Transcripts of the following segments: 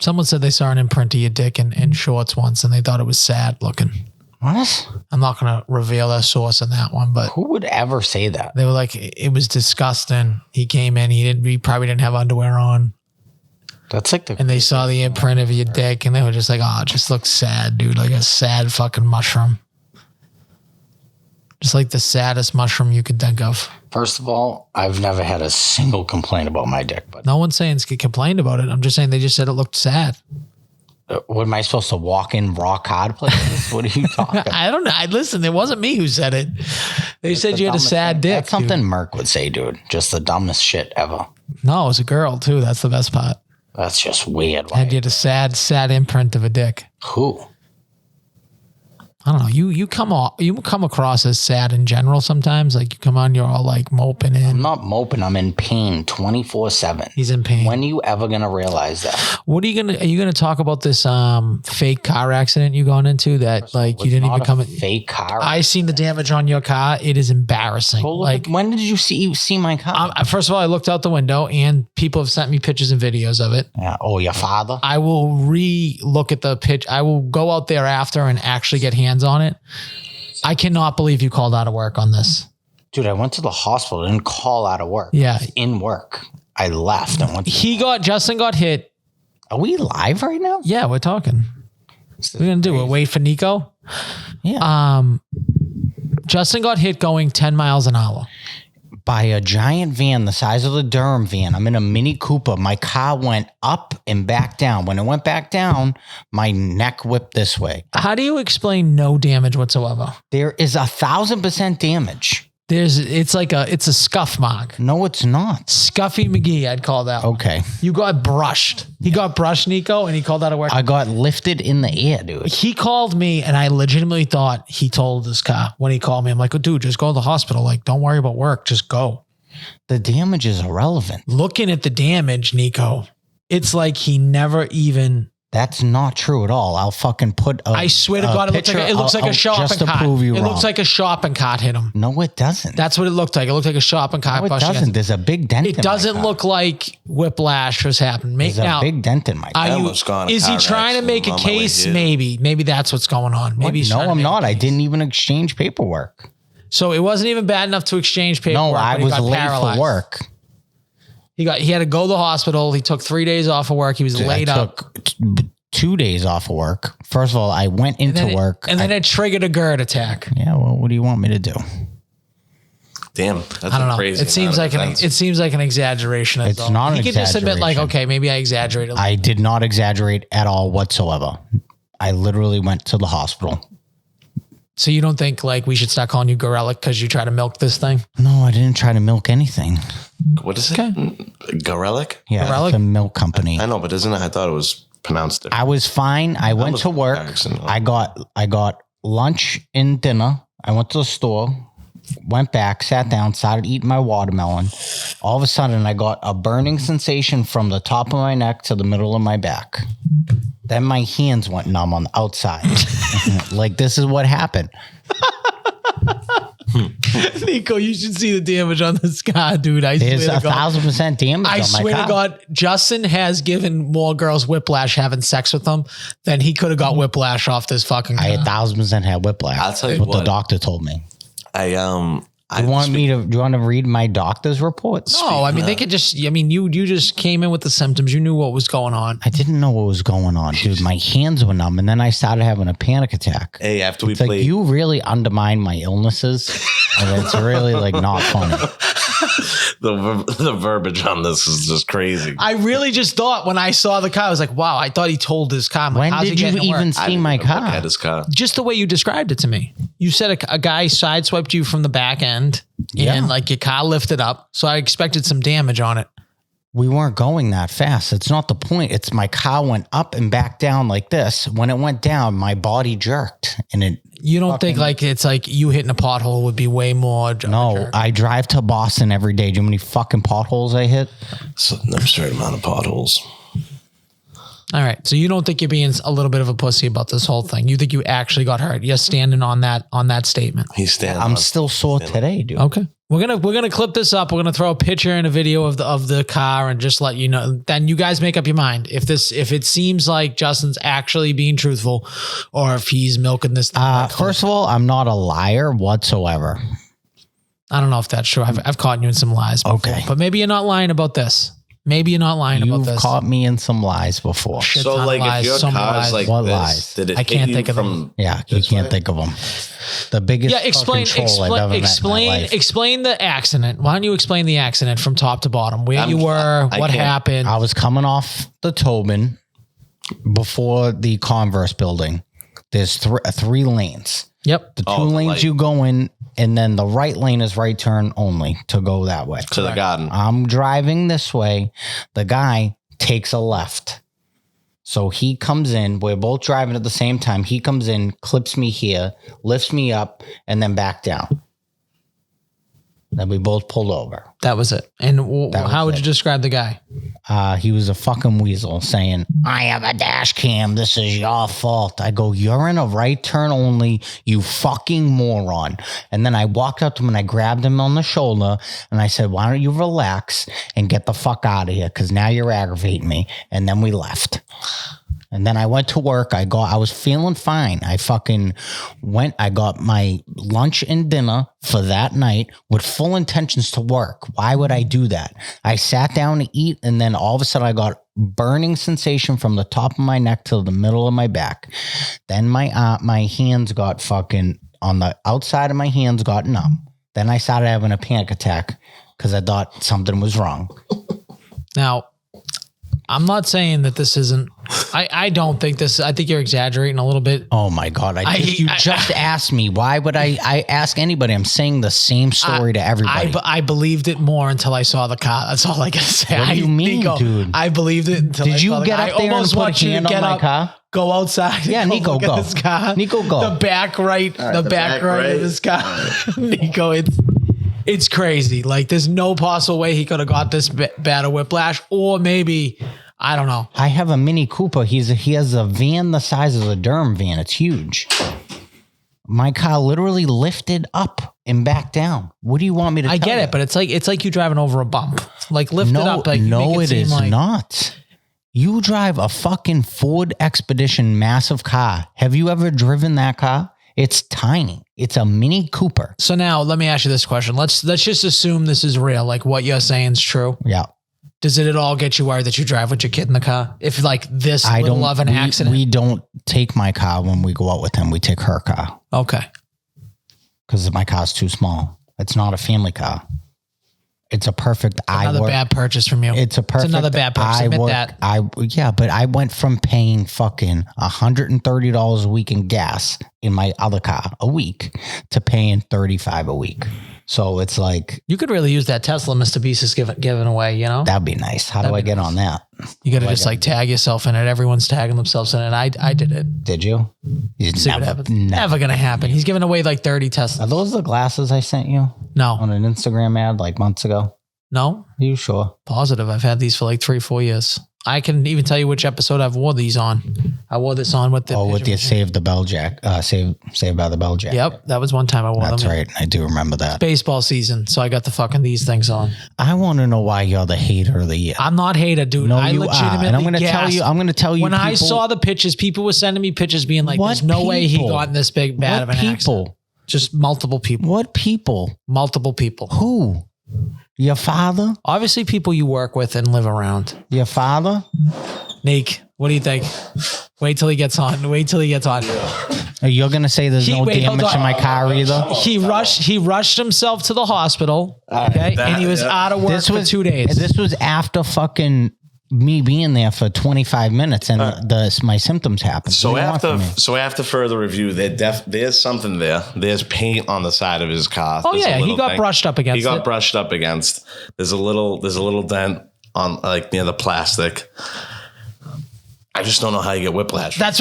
Someone said they saw an imprint of your dick in shorts once and they thought it was sad looking. What? I'm not going to reveal their source in that one, but Who would ever say that? they were like, it was disgusting. He came in, he probably didn't have underwear on. That's like And they saw the imprint of your dick and they were just like, oh, it just looks sad, dude. Like a sad fucking mushroom. Just like the saddest mushroom you could think of. First of all, I've never had a single complaint about my dick. But No one's saying he complained about it. I'm just saying they just said it looked sad. what am I supposed to walk in rock hard places? What are you talking about? I don't know. Listen, it wasn't me who said it. They said you had a sad dick. That's something Merc would say, dude. Just the dumbest shit ever. No, it was a girl too. That's the best part. That's just weird. And you had a sad imprint of a dick. Who? I don't know. You come across as sad in general sometimes. Like you come on, you're all like moping in. I'm not moping. I'm in pain 24/7. He's in pain. When are you ever gonna realize that? What are you gonna talk about this fake car accident you gone into that like you didn't even come? Fake car. I seen the damage on your car. It is embarrassing. Well, like when did you see my car? first of all, I looked out the window and people have sent me pictures and videos of it. Yeah. Oh, your father? I will re-look at the pitch. I will go out there after and actually get hands on it. I cannot believe you called out of work on this. Dude, I went to the hospital. I didn't call out of work. Yeah. I was in work. I left and went to Justin got hit. Are we live right now? Yeah, we're talking. We're going to do it. Wait for Nico. Yeah. Justin got hit going 10 miles an hour. By a giant van the size of the Durham van. I'm in a Mini Cooper. My car went up and back down. When it went back down, my neck whipped this way. How do you explain no damage whatsoever? There is 1,000% damage. It's a scuff mark. No, it's not. Scuffy McGee, I'd call that one. Okay. You got brushed. He got brushed, Nico, and he called out of work. I got lifted in the air, dude. He called me and I legitimately thought he told this car when he called me. I'm like, oh, dude, just go to the hospital. Like, don't worry about work. Just go. The damage is irrelevant. Looking at the damage, Nico, it's like he never even... That's not true at all. I'll fucking put I swear to God, it looks like a shopping just to cart. prove you It wrong. looks like a shopping cart hit him. No, it doesn't. That's what it looked like. It looked like a shopping cart. No, it doesn't. There's a big dent in my It doesn't car. look like Whiplash has happened. There's a big dent in my car. Is he trying to make a case? Maybe that's what's going on. Maybe No, I'm not. I didn't even exchange paperwork. So it wasn't even bad enough to exchange paperwork. No, I was late paralyzed. for work. He had to go to the hospital. He took 3 days off of work. He was laid up. 2 days off of work. First of all, I went into work. And then it triggered a GERD attack. Yeah, well, what do you want me to do? Damn, that's I don't know. crazy. It seems like an exaggeration. It's not an He could just admit, like, exaggeration. okay, maybe I exaggerated. I did not exaggerate at all whatsoever. I literally went to the hospital. So you don't think like we should start calling you Gorelick because you try to milk this thing? No, I didn't try to milk anything. What is it? Gorelick? Yeah, Gorelick? it's a milk company. I know, but isn't it? I thought it was pronounced different. I was fine. I went to work. I got lunch and dinner. I went to the store, went back, sat down, started eating my watermelon. All of a sudden, I got a burning sensation from the top of my neck to the middle of my back. Then my hands went numb on the outside. Like, this is what happened. Nico, you should see the damage on this car, dude. There's 1,000% damage I on my swear car. to God, Justin has given more girls whiplash having sex with them than he could have got whiplash off this fucking car. I 1,000% had whiplash. I'll tell you That's what the what. doctor told me. Do Do you want to read my doctor's report? No, I mean, they could just, you just came in with the symptoms. You knew what was going on. I didn't know what was going on, dude. My hands were numb, and then I started having a panic attack. Hey, after we It's like, played, you really undermine my illnesses, and it's really like not funny. the verbiage on this is just crazy. I really just thought when I saw the car, I was like, wow, I thought he told his car. When did you even see my car? At his car? Just the way you described it to me. You said a guy sideswiped you from the back end and like your car lifted up. So I expected some damage on it. We weren't going that fast. It's not the point. It's my car went up and back down like this. When it went down, my body jerked and it. You don't think like it's like you hitting a pothole would be way more? No, I drive to Boston every day. Do you know how many fucking potholes I hit? It's an absurd amount of potholes. All right. So you don't think you're being a little bit of a pussy about this whole thing? You think you actually got hurt? You're standing on that statement. He's standing. I'm still sore today, dude. Okay. We're gonna clip this up. We're gonna throw a picture and a video of the car and just let you know. Then you guys make up your mind if it seems like Justin's actually being truthful or if he's milking this thing. First of all, I'm not a liar whatsoever. I don't know if that's true. I've caught you in some lies before, Okay. but maybe you're not lying about this. Maybe you're not lying about this. You've caught me in some lies before. Shit So ton of like lies, if your so many car's lies. like What this, lies? did it I hit can't you think of them. from Yeah, you can't think of them. The biggest control I've ever met in my life. Explain the accident. Why don't you explain the accident from top to bottom? Where you were, what happened? I was coming off the Tobin before the Converse building. There's three lanes. Yep. The two lanes light. you go in, and then the right lane is right turn only to go that way. to the garden? I'm driving this way. The guy takes a left. So he comes in. We're both driving at the same time. He comes in, clips me here, lifts me up, and then back down. Then we both pulled over. That was it. And how would you describe the guy? He was a fucking weasel saying, I have a dash cam. This is your fault. I go, you're in a right turn only, you fucking moron. And then I walked up to him and I grabbed him on the shoulder and I said, why don't you relax and get the fuck out of here? Because now you're aggravating me. And then we left. And then I went to work. I was feeling fine. I fucking went. I got my lunch and dinner for that night with full intentions to work. Why would I do that? I sat down to eat, and then all of a sudden I got burning sensation from the top of my neck to the middle of my back. Then my hands got fucking on the outside of my hands got numb. Then I started having a panic attack because I thought something was wrong. Now, I'm not saying that this isn't. I don't think this. I think you're exaggerating a little bit. Oh my God. You just asked me. Why would I ask anybody? I'm saying the same story to everybody. I believed it more until I saw the car. That's all I gotta say. What do you mean, Nico, dude? I believed it until I Did saw you the get car. up there and put a hand on my car? Go outside. Yeah, Nico, look go. at this car. Nico, go. The back right. The back right of this car. Nico, it's crazy. Like there's no possible way he could have got this bad a whiplash, or maybe. I don't know. I have a Mini Cooper. He has a van the size of a Durham van. It's huge. My car literally lifted up and back down. What do you want me to tell I get you? it, but it's like you driving over a bump. Like lift it up. Like no, it is not. You drive a fucking Ford Expedition massive car. Have you ever driven that car? It's tiny. It's a Mini Cooper. So now let me ask you this question. Let's just assume this is real. Like what you're saying is true. Yeah. Does it at all get you worried that you drive with your kid in the car? If like this little of an accident? We don't take my car when we go out with him. We take her car. Okay. Because my car's too small. It's not a family car. It's a perfect. Another bad purchase from you. It's another bad purchase. Admit that. Yeah, but I went from paying fucking $130 a week in gas in my other car a week to paying $35 a week. So it's like you could really use that Tesla Mr. Beast is giving away, you know? That'd be nice. How do I get on that? You got to just like tag yourself in it. Everyone's tagging themselves in it. I did it. Did you? See what happens. Never going to happen. He's giving away like 30 Teslas. Are those the glasses I sent you? No. On an Instagram ad like months ago? No. Are you sure? Positive. I've had these for like 3-4 years. I can even tell you which episode I've wore these on. I wore this on with the with the Save the Bell Jack. Save by the Bell Jack. Yep, that was one time I wore them. That's right. I do remember that. Baseball season, so I got the fucking these things on. I want to know why you're the hater of the year. I'm not hater, dude. No, I you legitimately are. And I'm going to tell you. When I saw the pictures, people were sending me pictures being like, "There's no way he got in this bad of an accident." Just multiple people. What people? Multiple people. Who? Your father? Obviously, people you work with and live around. Your father? Nick, What do you think? Wait till he gets on. You're gonna say there's no damage in my car either? He rushed himself to the hospital. Okay, and he was out of work for 2 days. This was after fucking me being there for 25 minutes and my symptoms happened. So after further review, there's something there. There's paint on the side of his car. Oh yeah, he got brushed up against. There's a little dent on like near the plastic. I just don't know how you get whiplash. That's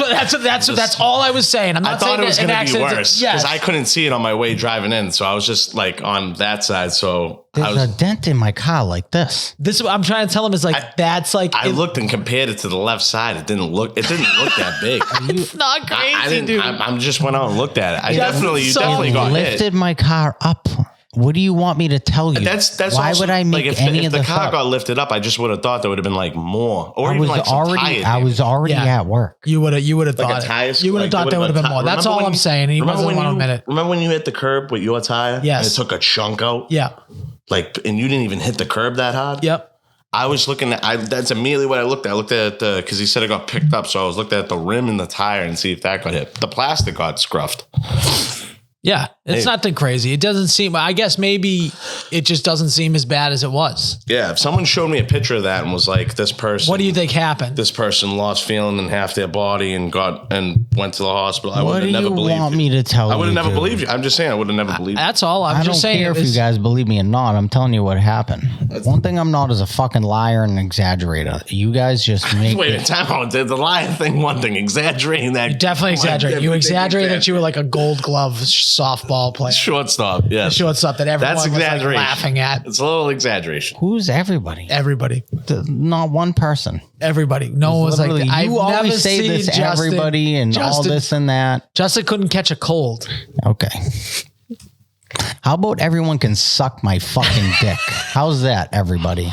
all I was saying. I'm not I thought saying it was going to be worse because yes. I couldn't see it on my way driving in, so I was just like on that side. So there's a dent in my car like this. This I'm trying to tell him is like that's like I looked and compared it to the left side. It didn't look that big. It's not crazy, dude. I just went out and looked at it. You definitely got lifted hit. my car up. What do you want me to tell you? That's why also, would I make like any of the the car got lifted up? I just would have thought there would have been like more, or even like some tire I was already at work. You would have like thought a tire. You would have thought there would have been more. That's all I'm saying. He wasn't want to admit it. Remember when you hit the curb with your tire? Yes. And it took a chunk out. Yeah. Like, and you didn't even hit the curb that hard. Yep. I was looking at. That's immediately what I looked at. I looked at the because he said it got picked up, so I was looking at the rim and the tire and see if that got hit. The plastic got scruffed. Yeah, it's nothing crazy. It doesn't seem, I guess maybe it just doesn't seem as bad as it was. Yeah, if someone showed me a picture of that and was like, this person. What do you think happened? This person lost feeling in half their body and went to the hospital. I would have never believed you. What do you want me to tell you? I would have never believed you. I'm just saying I would have never believed you. That's all. I'm just saying. I don't care if you guys believe me or not. I'm telling you what happened. One thing I'm not is a fucking liar and exaggerator. You guys just make Wait, time out. The liar thing, one thing. Exaggerating that. You definitely exaggerate. You exaggerate that you were like a Gold Glove softball player. Shortstop, yeah. The shortstop that everyone That's was like exaggeration. laughing at. It's a little exaggeration. Who's everybody? Everybody. Not one person. Everybody. No one was like, you always say this to everybody and all this and that. Justin couldn't catch a cold. Okay. How about everyone can suck my fucking dick? How's that, everybody?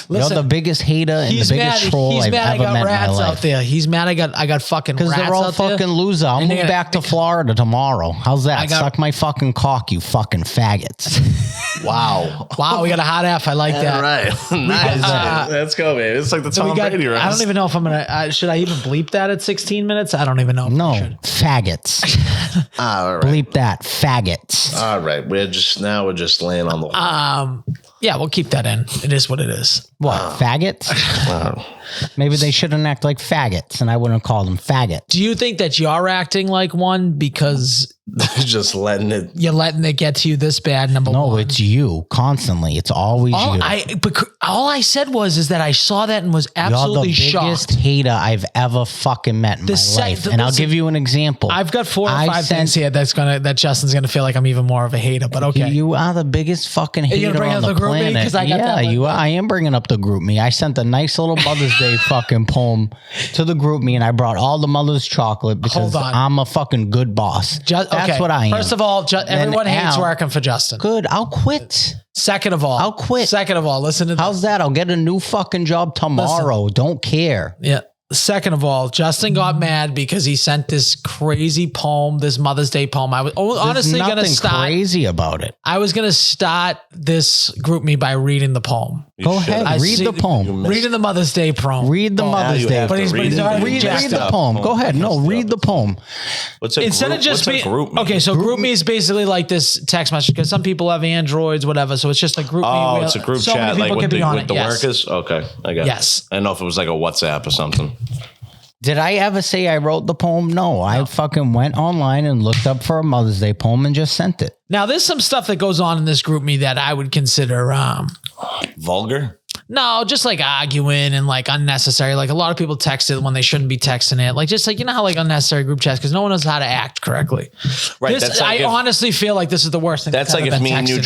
Listen, you're the biggest hater and the biggest troll I've ever met in my life. Out there. He's mad I got fucking rats out there. Because they're all fucking loser. I'll move back to Florida tomorrow. How's that? Suck my fucking cock, you fucking faggots. Wow. Wow, we got a hot F. I like that. All right. Nice. Let's go, baby. It's like the Tom Brady roast. I don't even know if I'm going to, should I even bleep that at 16 minutes? I don't even know. No, faggots. All right. Bleep that, faggots. All right. We're just laying on the wall. Yeah, we'll keep that in. It is what it is. What, faggots? Maybe they shouldn't act like faggots, and I wouldn't call them faggots. Do you think that you're acting like one because just letting it? You're letting it get to you this bad. Number one. No, it's you constantly. It's always you. All I said is that I saw that and was absolutely shocked. You're the biggest hater I've ever fucking met in my life. And I'll give you an example. I've got 4 or 5 things here that Justin's gonna feel like I'm even more of a hater. But okay, you are the biggest fucking hater on the planet. You are. I am bringing up the group me. I sent a nice little Mother's Day fucking poem to the group me, and I brought all the mother's chocolate because I'm a fucking good boss. That's what I am. First of all, everyone hates working for Justin. Good. I'll quit. Second of all, I'll quit. Second of all, listen to this. How's that? I'll get a new fucking job tomorrow. Don't care. Yeah. Second of all, Justin got mad because he sent this crazy poem, this Mother's Day poem. I was honestly going to start crazy about it. I was going to start this group me by reading the poem. Go ahead. Read the poem. Reading the Mother's Day poem. Read the Mother's Day. But he's already read the poem. Go ahead. No, read the poem. Instead of just being okay, so group me is basically like this text message because some people have Androids, whatever. So it's just a group me. Oh, it's a group chat like with the workers. Okay, I got it. Yes. I don't know if it was like a WhatsApp or something. Did I ever say I wrote the poem? No, I fucking went online and looked up for a Mother's Day poem and just sent it. Now, there's some stuff that goes on in this group me that I would consider vulgar. No, just like arguing and like unnecessary. Like a lot of people text it when they shouldn't be texting it. Like just like, you know how like unnecessary group chats because no one knows how to act correctly. Right. I honestly feel like this is the worst thing. That's like if me and you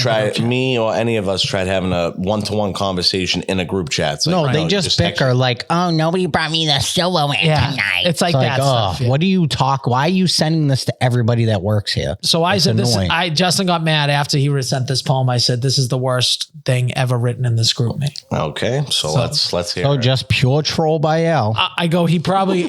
me or any of us tried having a one-to-one conversation in a group chat. Like, no, they just bicker like, oh, nobody brought me the silverware tonight. It's like that stuff. What do you talk? Why are you sending this to everybody that works here? So I said this. Justin got mad after he sent this poem. I said, this is the worst thing ever written in this group me. Okay. Okay, so let's hear. So it. just pure troll by Al. I go. He probably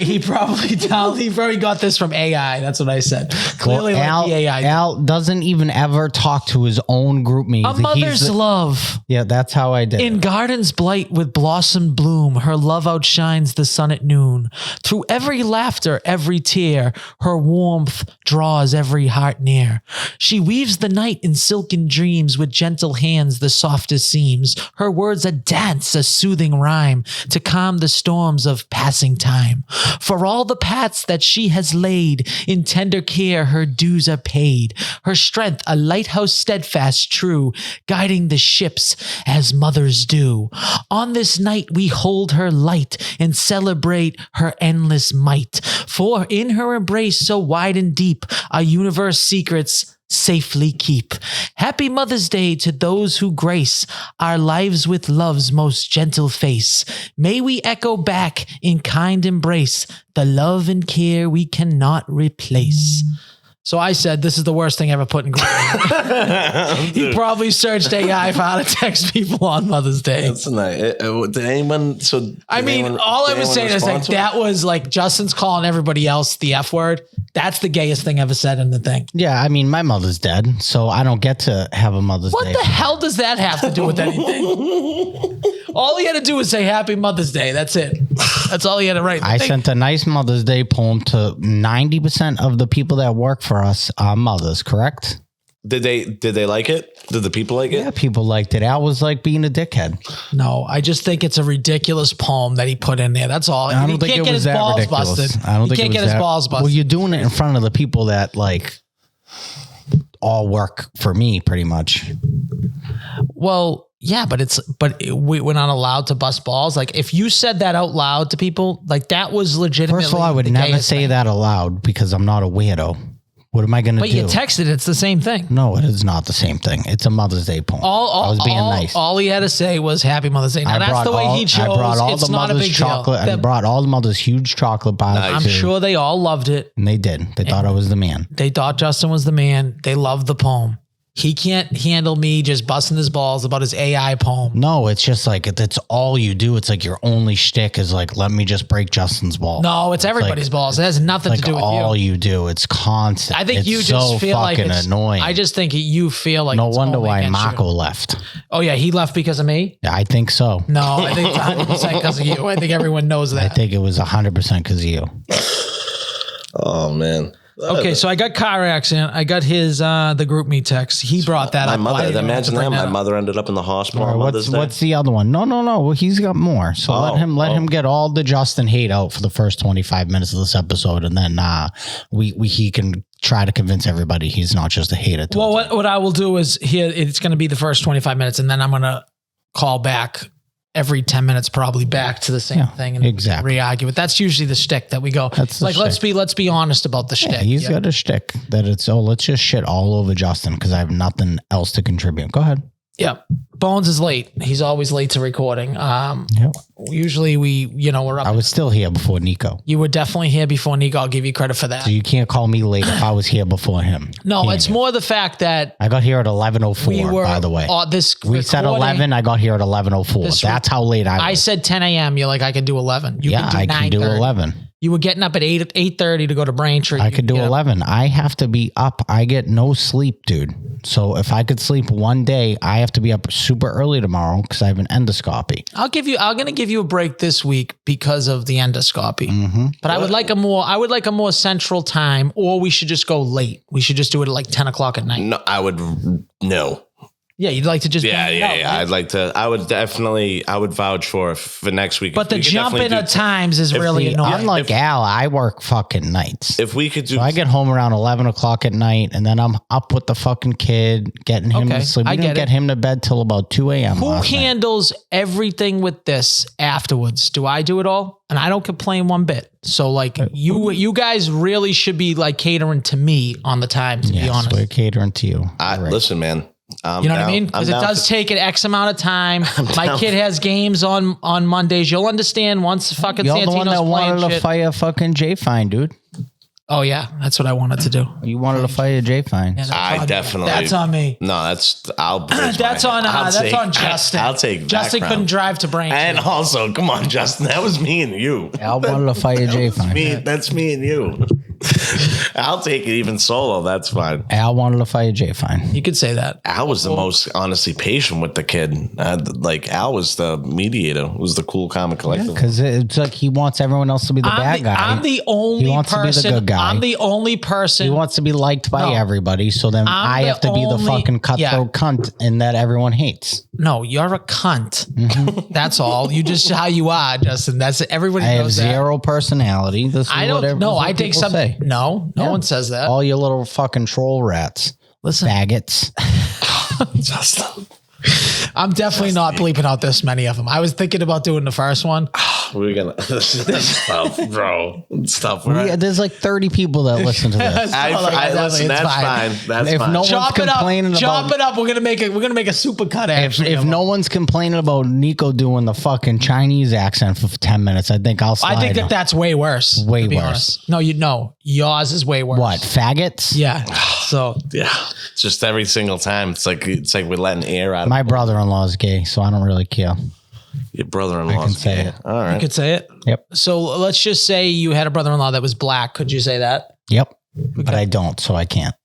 got this from AI. That's what I said. Clearly, Al, like the AI. Al doesn't even ever talk to his own group mates. A mother's love. Yeah, that's how I did. In gardens blight with blossom bloom, her love outshines the sun at noon. Through every laughter, every tear, her warmth draws every heart near. She weaves the night in silken dreams with gentle hands the softest seams. Her words a dance, a soothing rhyme to calm the storms of passing time. For all the paths that she has laid, in tender care her dues are paid. Her strength a lighthouse steadfast true, guiding the ships as mothers do. On this night we hold her light and celebrate her endless might. For in her embrace so wide and deep, our universe secrets safely keep. Happy Mother's Day to those who grace our lives with love's most gentle face. May we echo back in kind embrace the love and care we cannot replace. So I said, this is the worst thing ever put in group. He probably searched AI for how to text people on Mother's Day. That's nice. Did anyone? So I mean, all I was saying is like that was like Justin's calling everybody else the F word. That's the gayest thing ever said in the thing. Yeah, I mean, my mother's dead, so I don't get to have a Mother's Day. What the hell does that have to do with anything? All he had to do was say Happy Mother's Day. That's it. That's all he had to write. I sent a nice Mother's Day poem to 90% of the people that work for us are mothers, correct? Did they like it? Did the people like it? Yeah, people liked it. Al was like being a dickhead. No, I just think it's a ridiculous poem that he put in there. That's all. I don't think it was that ridiculous. I don't think he can't get his balls busted. Well, you're doing it in front of the people that like all work for me, pretty much. Well, yeah, but we're not allowed to bust balls. Like if you said that out loud to people, like that was legitimately. First of all, I would never say that aloud because I'm not a weirdo. What am I going to do? But you texted, it's the same thing. No, it is not the same thing. It's a Mother's Day poem. I was being nice. All he had to say was Happy Mother's Day. Now that's the way he chose. I brought all it's the not a mother's big chocolate. deal. I brought all the mother's huge chocolate bars. I'm sure they all loved it. And they did. They thought I was the man. They thought Justin was the man. They loved the poem. He can't handle me just busting his balls about his AI poem. No, it's just like, that's all you do. It's like your only shtick is like, let me just break Justin's balls. No, it's everybody's balls. It has nothing to do with all you do. It's constant. I think it's you just so feel like it's annoying. I just think you feel like no it's wonder only why against Marco you. left. Oh yeah, he left because of me? Yeah, I think so. No, I think it's 100% because of you. I think everyone knows that. I think it was 100% because of you. Oh man. Okay, so I got car accident. I got his the group me text. He brought that My up. mother. Imagine that. My mother ended up in the hospital. All right, what's the other one? No. Well, he's got more. So let him get all the Justin hate out for the first 25 minutes of this episode, and then he can try to convince everybody he's not just a hater. Well, what I will do is here. It's going to be the first 25 minutes, and then I'm going to call back every 10 minutes, probably back to the same thing and re-argue it. That's usually the shtick that we go. That's like, let's be honest about the shtick. He's got a shtick that it's, let's just shit all over Justin because I have nothing else to contribute. Go ahead. Yeah. Bones is late. He's always late to recording. Usually we're up. I was still here before Nico. You were definitely here before Nico. I'll give you credit for that. So you can't call me late if I was here before him. No, it's more the fact that I got here at 11:04, by the way. We said 11. I got here at 11:04. That's how late I was. I said 10 a.m. You're like, I can do 11. I can do 11. You were getting up at 8:30 to go to Braintree. I could do 11. I have to be up. I get no sleep, dude. So if I could sleep one day, I have to be up super early tomorrow because I have an endoscopy. I'm going to give you a break this week because of the endoscopy. Mm-hmm. But I would like a more central time, or we should just go late. We should just do it at like 10 o'clock at night. No, no. Yeah, you'd like to just right? I would vouch for next week. But the jumping at times is really annoying. Unlike Al, I work fucking nights. If we could do, so I get home around 11 o'clock at night, and then I'm up with the fucking kid, getting him to sleep. We didn't get him to bed till about 2 a.m. Who handles everything with this afterwards? Do I do it all? And I don't complain one bit. So like you guys really should be like catering to me on the time, to be honest. We're catering to you. Listen, man. You know what I mean? Because it does take an X amount of time. My kid has games on Mondays. You'll understand once fucking Santino's playing shit. You're the one that wanted to fire fucking J Fine, dude. Oh yeah, that's what I wanted to do. You wanted to fight a J fine. Yeah, I definitely. That's on me. No, that's That's on Justin. I'll take Justin couldn't drive to Braintree. And also, come on, Justin, that was me and you. Al wanted to fight a J fine. That's me and you. I'll take it even solo. That's fine. Al wanted to fight a J fine. You could say that. Al was the most honestly patient with the kid. Al was the mediator. Was the cool comic collector. Because it's like he wants everyone else to be the bad guy. I'm the only he wants person. To be the good guy. I'm the only person. He wants to be liked by everybody. So then I have to be the fucking cutthroat cunt and that everyone hates. No, you're a cunt. Mm-hmm. That's all. You just how you are, Justin. That's everybody. I have knows zero personality. This is I don't know. I take some. Say. No one says that. All you little fucking troll rats. Listen, faggots. Justin. I'm definitely not bleeping out this many of them. I was thinking about doing the first one. We're gonna this stuff, bro. Stuff. There's like 30 people that listen to this. Listen, that's fine. That's if fine. no one's complaining chop it up. We're gonna make a super cut. If no one's complaining about Nico doing the fucking Chinese accent for 10 minutes, I think I'll slide. I think that's way worse. Way worse. No, yours is way worse. What, faggots? Yeah. So yeah, just every single time. It's like we're letting air out. My brother-in-law is gay, so I don't really care. Your brother-in-law is gay. It. All right. You could say it? Yep. So let's just say you had a brother-in-law that was black. Could you say that? Yep. Okay. But I don't, so I can't.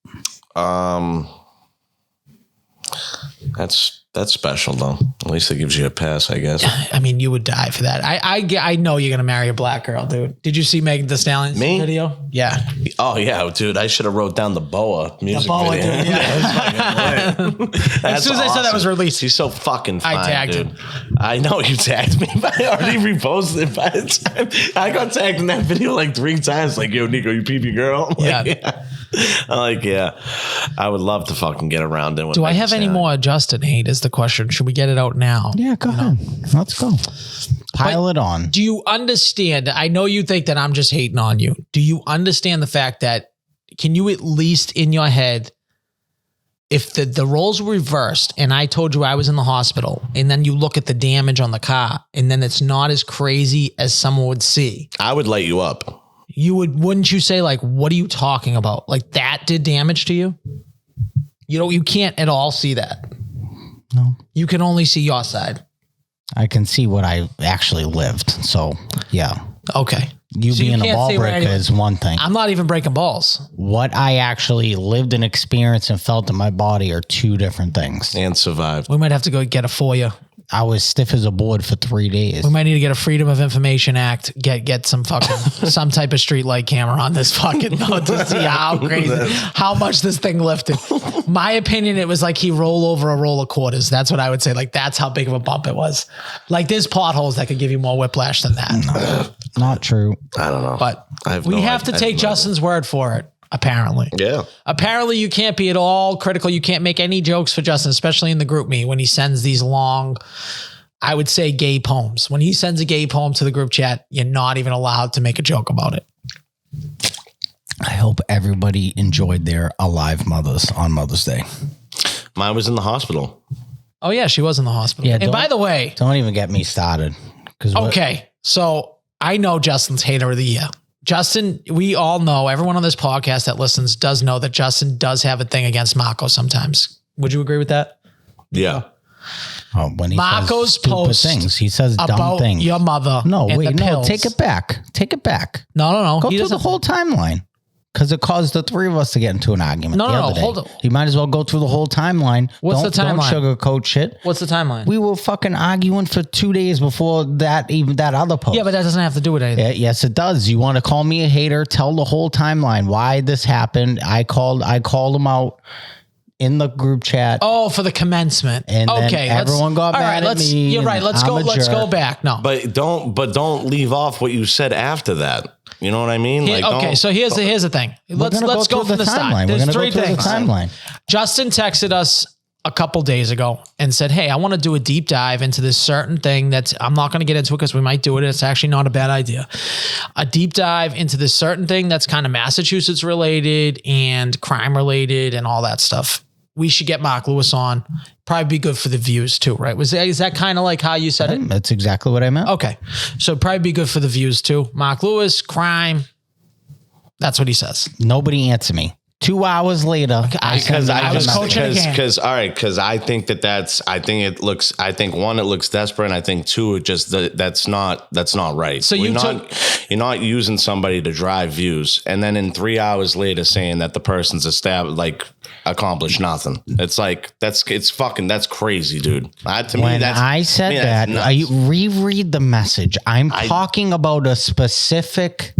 That's special though. At least it gives you a pass, I guess. I mean, you would die for that. I know you're gonna marry a black girl, dude. Did you see Megan Thee Stallion's video? Yeah. Oh yeah, dude. I should have wrote down the Boa music video. Dude, yeah. As soon as I said that was released, he's so fucking fine, I tagged dude. him. I know you tagged me, but I already reposted it by the time. I got tagged in that video like 3 times. Like, yo, Nico, you pee girl. I'm like, yeah. I'm like, yeah. I would love to fucking get around it. Do I have any more Justin hate is the question. Should we get it out now? Yeah, go ahead. Let's go. Pile it on. Do you understand? I know you think that I'm just hating on you. Do you understand the fact that, can you at least in your head, if the roles were reversed and I told you I was in the hospital and then you look at the damage on the car and then it's not as crazy as someone would see. I would light you up. Wouldn't you say like, what are you talking about? Like that did damage to you? You can't at all see that. No. You can only see your side. I can see what I actually lived. So, yeah. Okay. You being a ball breaker is one thing. I'm not even breaking balls. What I actually lived and experienced and felt in my body are 2 different things. And survived. We might have to go get a FOIA. I was stiff as a board for 3 days. We might need to get a Freedom of Information Act, get some fucking, some type of street light camera on this fucking boat to see how crazy, how much this thing lifted. My opinion, it was like he rolled over a roll of quarters. That's what I would say. Like, that's how big of a bump it was. Like, there's potholes that could give you more whiplash than that. No, not true. I don't know. But we have to take Justin's word for it. Apparently. Yeah. Apparently you can't be at all critical. You can't make any jokes for Justin, especially in the group me when he sends these long, I would say gay poems. When he sends a gay poem to the group chat, you're not even allowed to make a joke about it. I hope everybody enjoyed their alive mothers on Mother's Day. Mine was in the hospital. Oh yeah, she was in the hospital. Yeah, and by the way, don't even get me started. Okay. So I know Justin's hater of the year. Justin, we all know, everyone on this podcast that listens does know that Justin does have a thing against Marco sometimes. Would you agree with that? Yeah. Oh, when he Marco's says stupid post things, he says dumb things. Your mother. No, and wait, the no, pills. take it back. Take it back. No. Go through the whole timeline. Because it caused the 3 of us to get into an argument. No, hold on. You might as well go through the whole timeline. What's the timeline? Don't sugarcoat shit. What's the timeline? We were fucking arguing for 2 days before that, even that other post. Yeah, but that doesn't have to do with anything. Yeah, yes, it does. You want to call me a hater? Tell the whole timeline. Why this happened. I called him out in the group chat. Oh, for the commencement. And okay, everyone got mad at me. You're right. Let's go back. No. But don't leave off what you said after that. You know what I mean? So here's the thing. Let's go from the start. There's 3 things. Justin texted us a couple days ago and said, hey, I want to do a deep dive into this certain thing that's, I'm not going to get into it because we might do it. It's actually not a bad idea. A deep dive into this certain thing that's kind of Massachusetts related and crime related and all that stuff. We should get Marc Lewis on. Probably be good for the views too, right? Is that kind of like how you said it? That's exactly what I meant. Okay. So probably be good for the views too. Marc Lewis, crime. That's what he says. Nobody answer me. 2 hours later, I was coaching a game. Because I think it looks desperate, and I think two, that's not right. So you're not using somebody to drive views, and then in 3 hours later saying that the person's accomplished nothing. It's like that's crazy, dude. I said that, I reread the message. I'm talking about a specific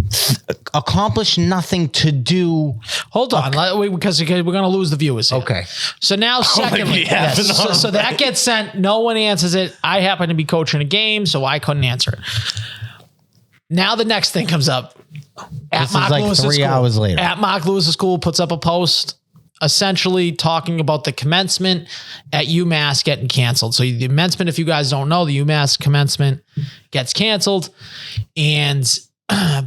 accomplished nothing to do. Hold on, because we're going to lose the viewers here. Okay. So now, secondly, so that gets sent. No one answers it. I happen to be coaching a game, so I couldn't answer it. Now the next thing comes up. This is like 3 hours later. At Marc Lewis' school puts up a post essentially talking about the commencement at UMass getting canceled. So the commencement, if you guys don't know, the UMass commencement gets canceled, and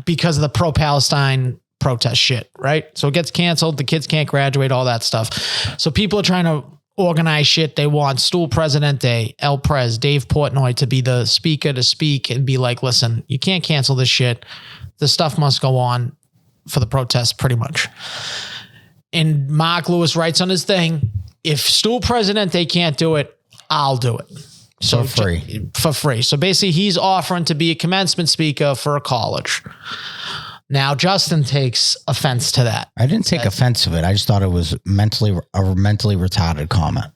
because of the pro-Palestine protest shit, right? So it gets canceled. The kids can't graduate, all that stuff. So people are trying to organize shit. They want Stool Presidente, El Prez, Dave Portnoy to be the speaker to speak and be like, listen, you can't cancel this shit. The stuff must go on for the protest, pretty much. And Marc Lewis writes on his thing, if Stool Presidente can't do it, I'll do it. So for free. So basically he's offering to be a commencement speaker for a college. Now, Justin takes offense to that. I didn't take offense to it. I just thought it was a mentally retarded comment.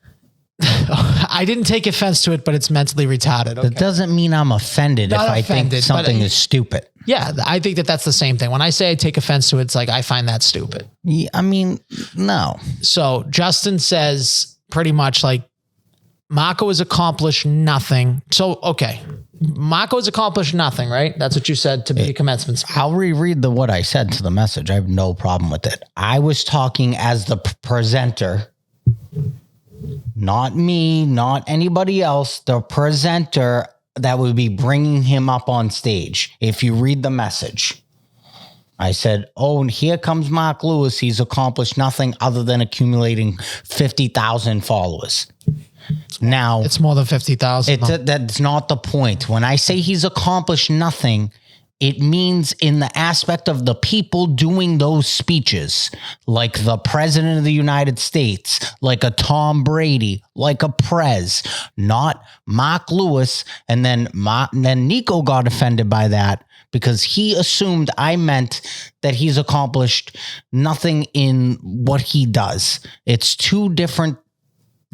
I didn't take offense to it, but it's mentally retarded. Okay? That doesn't mean I'm offended Not if I think something is stupid. Yeah, I think that's the same thing. When I say I take offense to it, it's like I find that stupid. Yeah, I mean, no. So Justin says pretty much like, Marco has accomplished nothing. So, okay. Marco has accomplished nothing, right? That's what you said to be a commencement speaker. I'll reread what I said to the message. I have no problem with it. I was talking as the presenter, not me, not anybody else, the presenter that would be bringing him up on stage. If you read the message, I said, oh, and here comes Marc Lewis. He's accomplished nothing other than accumulating 50,000 followers. Now it's more than 50,000. That's not the point. When I say he's accomplished nothing, it means in the aspect of the people doing those speeches, like the president of the United States, like a Tom Brady, like a Prez, not Marc Lewis. And then Nico got offended by that because he assumed I meant that he's accomplished nothing in what he does. It's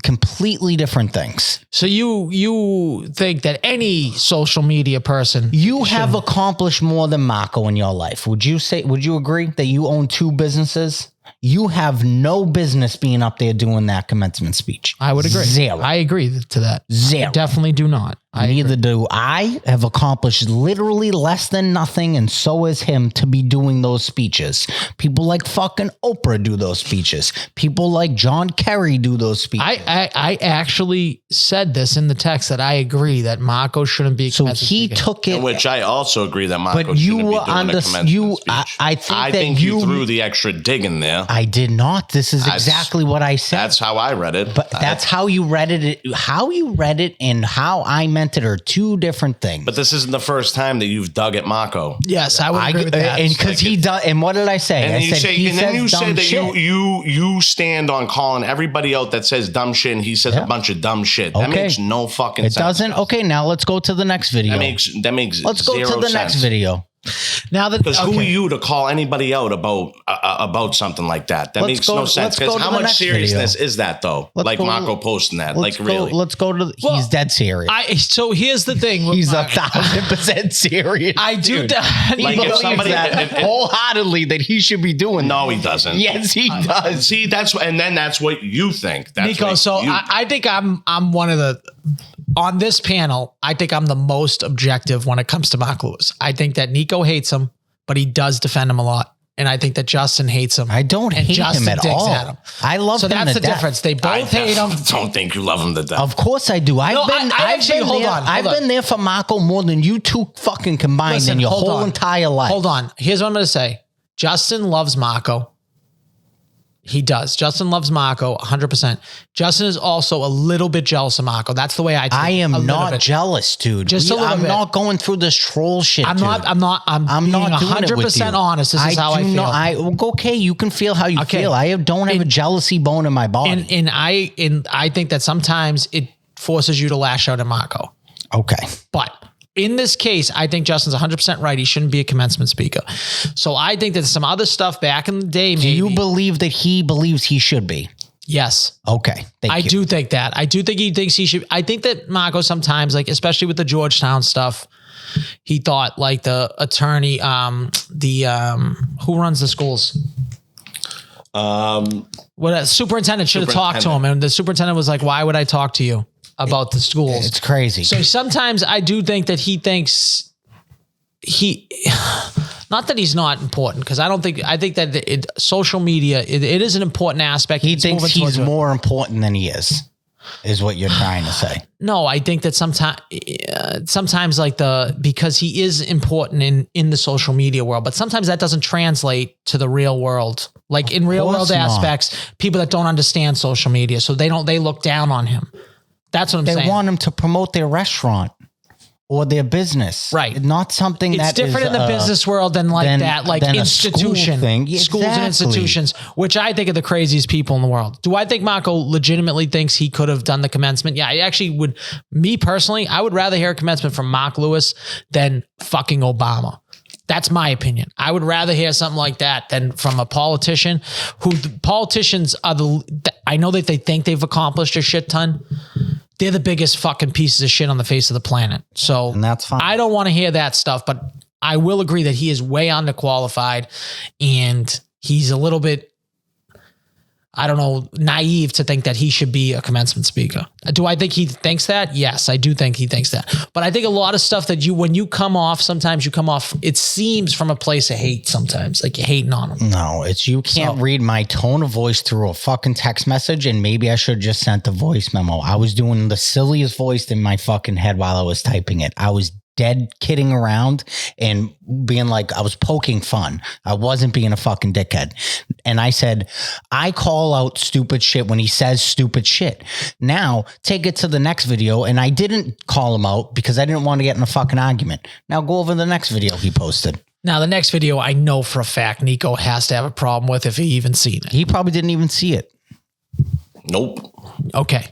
completely different things. So you think that any social media person have accomplished more than Marco in your life? Would you agree that you own 2 businesses? You have no business being up there doing that commencement speech. I would agree. Zero. I agree to that. Zero. I definitely do not. Neither do I. Have accomplished literally less than nothing, and so is him to be doing those speeches. People like fucking Oprah do those speeches. People like John Kerry do those speeches. I actually said this in the text that I agree that Marco shouldn't be. So he took it, in which I also agree that Marco shouldn't be doing a commencement speech. I think you threw the extra dig in there. I did not. This is exactly what I said. That's how I read it. But that's how you read it. How you read it and how I meant it are 2 different things. But this isn't the first time that you've dug at Marco. Yes, I would agree with that. And because he does. And what did I say? And I you said say, he and then you say that shit. you stand on calling everybody out that says dumb shit, and he says a bunch of dumb shit. That makes no fucking sense. It doesn't. Okay, now let's go to the next video. That makes let's go to the next video. Now that because who are you to call anybody out about something like that? That makes no sense. Because how much seriousness is that though? Like Marco posting that, like really? Let's go to. He's dead serious. So here's the thing. He's 1,000% serious. I do. Like if somebody wholeheartedly that he should be doing. No, he doesn't. Yes, he does. See, that's what you think. That's Nico. So I think I'm one of the. On this panel, I think I'm the most objective when it comes to Marc Lewis. I think that Nico hates him, but he does defend him a lot. And I think that Justin hates him. I don't hate him at all. I love him to death. So that's the difference. They both hate him. I don't think you love him to death. Of course I do. I've been there for Marco more than you 2 fucking combined in your whole entire life. Hold on. Here's what I'm going to say. Justin loves Marco. He does. Justin loves Marco 100%. Justin is also a little bit jealous of Marco. That's the way I take I am not jealous, dude. Just a little I'm bit. not going through this troll shit. I'm dude. not being not doing it with 100% you. honest. This is how I feel. Okay, you can feel how you feel. I don't have a jealousy bone in my body. And I think that sometimes it forces you to lash out at Marco. Okay. But in this case, I think Justin's 100% right. He shouldn't be a commencement speaker. So I think that some other stuff back in the day, maybe. Do you believe that he believes he should be? Yes. Okay. I do think that. I do think he thinks he should. I think that Marco sometimes, like, especially with the Georgetown stuff, he thought like the attorney, who runs the schools? Superintendent should have talked to him. And the superintendent was like, why would I talk to you about the schools? It's crazy. So sometimes I do think that he thinks not that he's not important, because I think that social media, it is an important aspect. He thinks he's more important than he is what you're trying to say. No, I think that sometimes like because he is important in the social media world, but sometimes that doesn't translate to the real world. Like in real world aspects, people that don't understand social media, so they look down on him. That's what I'm saying. They want him to promote their restaurant or their business. Right. Not something it's that different in the business world than institution. Schools and institutions, which I think are the craziest people in the world. Do I think Marco legitimately thinks he could have done the commencement? Yeah, I actually would. Me personally, I would rather hear a commencement from Marc Lewis than fucking Obama. That's my opinion. I would rather hear something like that than from a politician politicians are I know that they think they've accomplished a shit ton. They're the biggest fucking pieces of shit on the face of the planet. So and that's fine. I don't want to hear that stuff, but I will agree that he is way underqualified and he's a little bit, I don't know, naive to think that he should be a commencement speaker. Do I think he thinks that? Yes, I do think he thinks that. But I think a lot of stuff that when you come off, sometimes you come off, it seems from a place of hate sometimes, like you're hating on him. No, you can't read my tone of voice through a fucking text message, and maybe I should have just sent a voice memo. I was doing the silliest voice in my fucking head while I was typing it. I was dead kidding around and being like, I was poking fun. I wasn't being a fucking dickhead. And I said, I call out stupid shit when he says stupid shit. Now take it to the next video. And I didn't call him out because I didn't want to get in a fucking argument. Now go over the next video he posted. Now the next video, I know for a fact Nico has to have a problem with if he even seen it. He probably didn't even see it. Nope. Okay.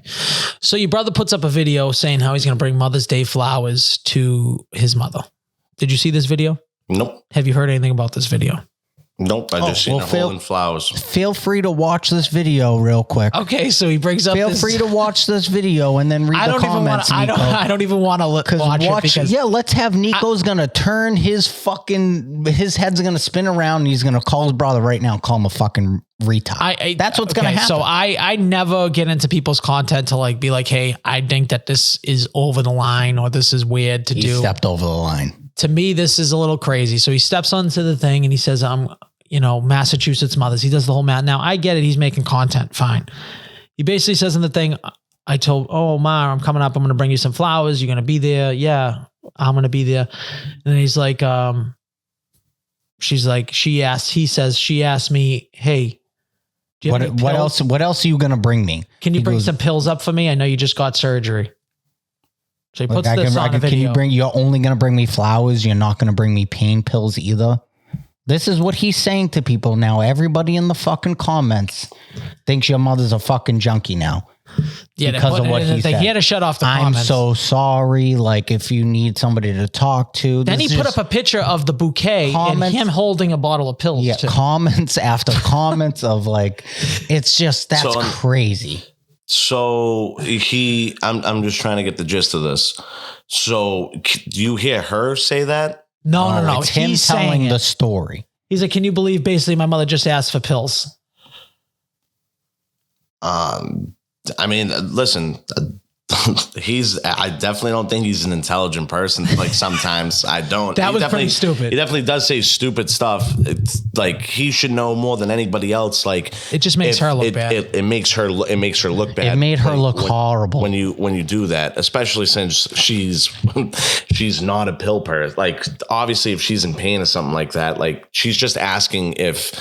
So your brother puts up a video saying how he's going to bring Mother's Day flowers to his mother. Did you see this video? Nope. Have you heard anything about this video? Nope. I just seen holding flowers. Feel free to watch this video real quick. Okay. So he brings up Feel free to watch this video and then read the comments. I don't even want to watch it because let's have Nico's going to turn his head's going to spin around and he's going to call his brother right now and call him a fucking retard. That's what's going to happen. So I never get into people's content to like be like, hey, I think that this is over the line or this is weird to do. He stepped over the line. To me, this is a little crazy. So he steps onto the thing and he says, Massachusetts mothers. He does the whole Now I get it. He's making content. Fine. He basically says in the thing, I told, Ma, I'm coming up. I'm going to bring you some flowers. You're going to be there. Yeah, I'm going to be there. And then he's like, she's like, she asked me, hey, do you have any pills? What else are you going to bring me? Can you bring some pills up for me? I know you just got surgery. So he puts this on a video. You're only going to bring me flowers. You're not going to bring me pain pills either. This is what he's saying to people now. Everybody in the fucking comments thinks your mother's a fucking junkie now. Yeah, because of what he said. He had to shut off the comments. I'm so sorry. Like, if you need somebody to talk to. Then he put up a picture of the bouquet and him holding a bottle of pills. Yeah, too. Comments after comments of like, it's just, that's crazy. So I'm just trying to get the gist of this. So do you hear her say that? No. It's him telling the story. He's like, can you believe basically my mother just asked for pills? I mean, listen, I definitely don't think he's an intelligent person. Like sometimes I don't. That was pretty stupid. He definitely does say stupid stuff. It's like he should know more than anybody else. Like it just makes her look bad. It makes her look bad. It made her look horrible when you do that, especially since she's not a pill person. Like obviously, if she's in pain or something like that, like she's just asking if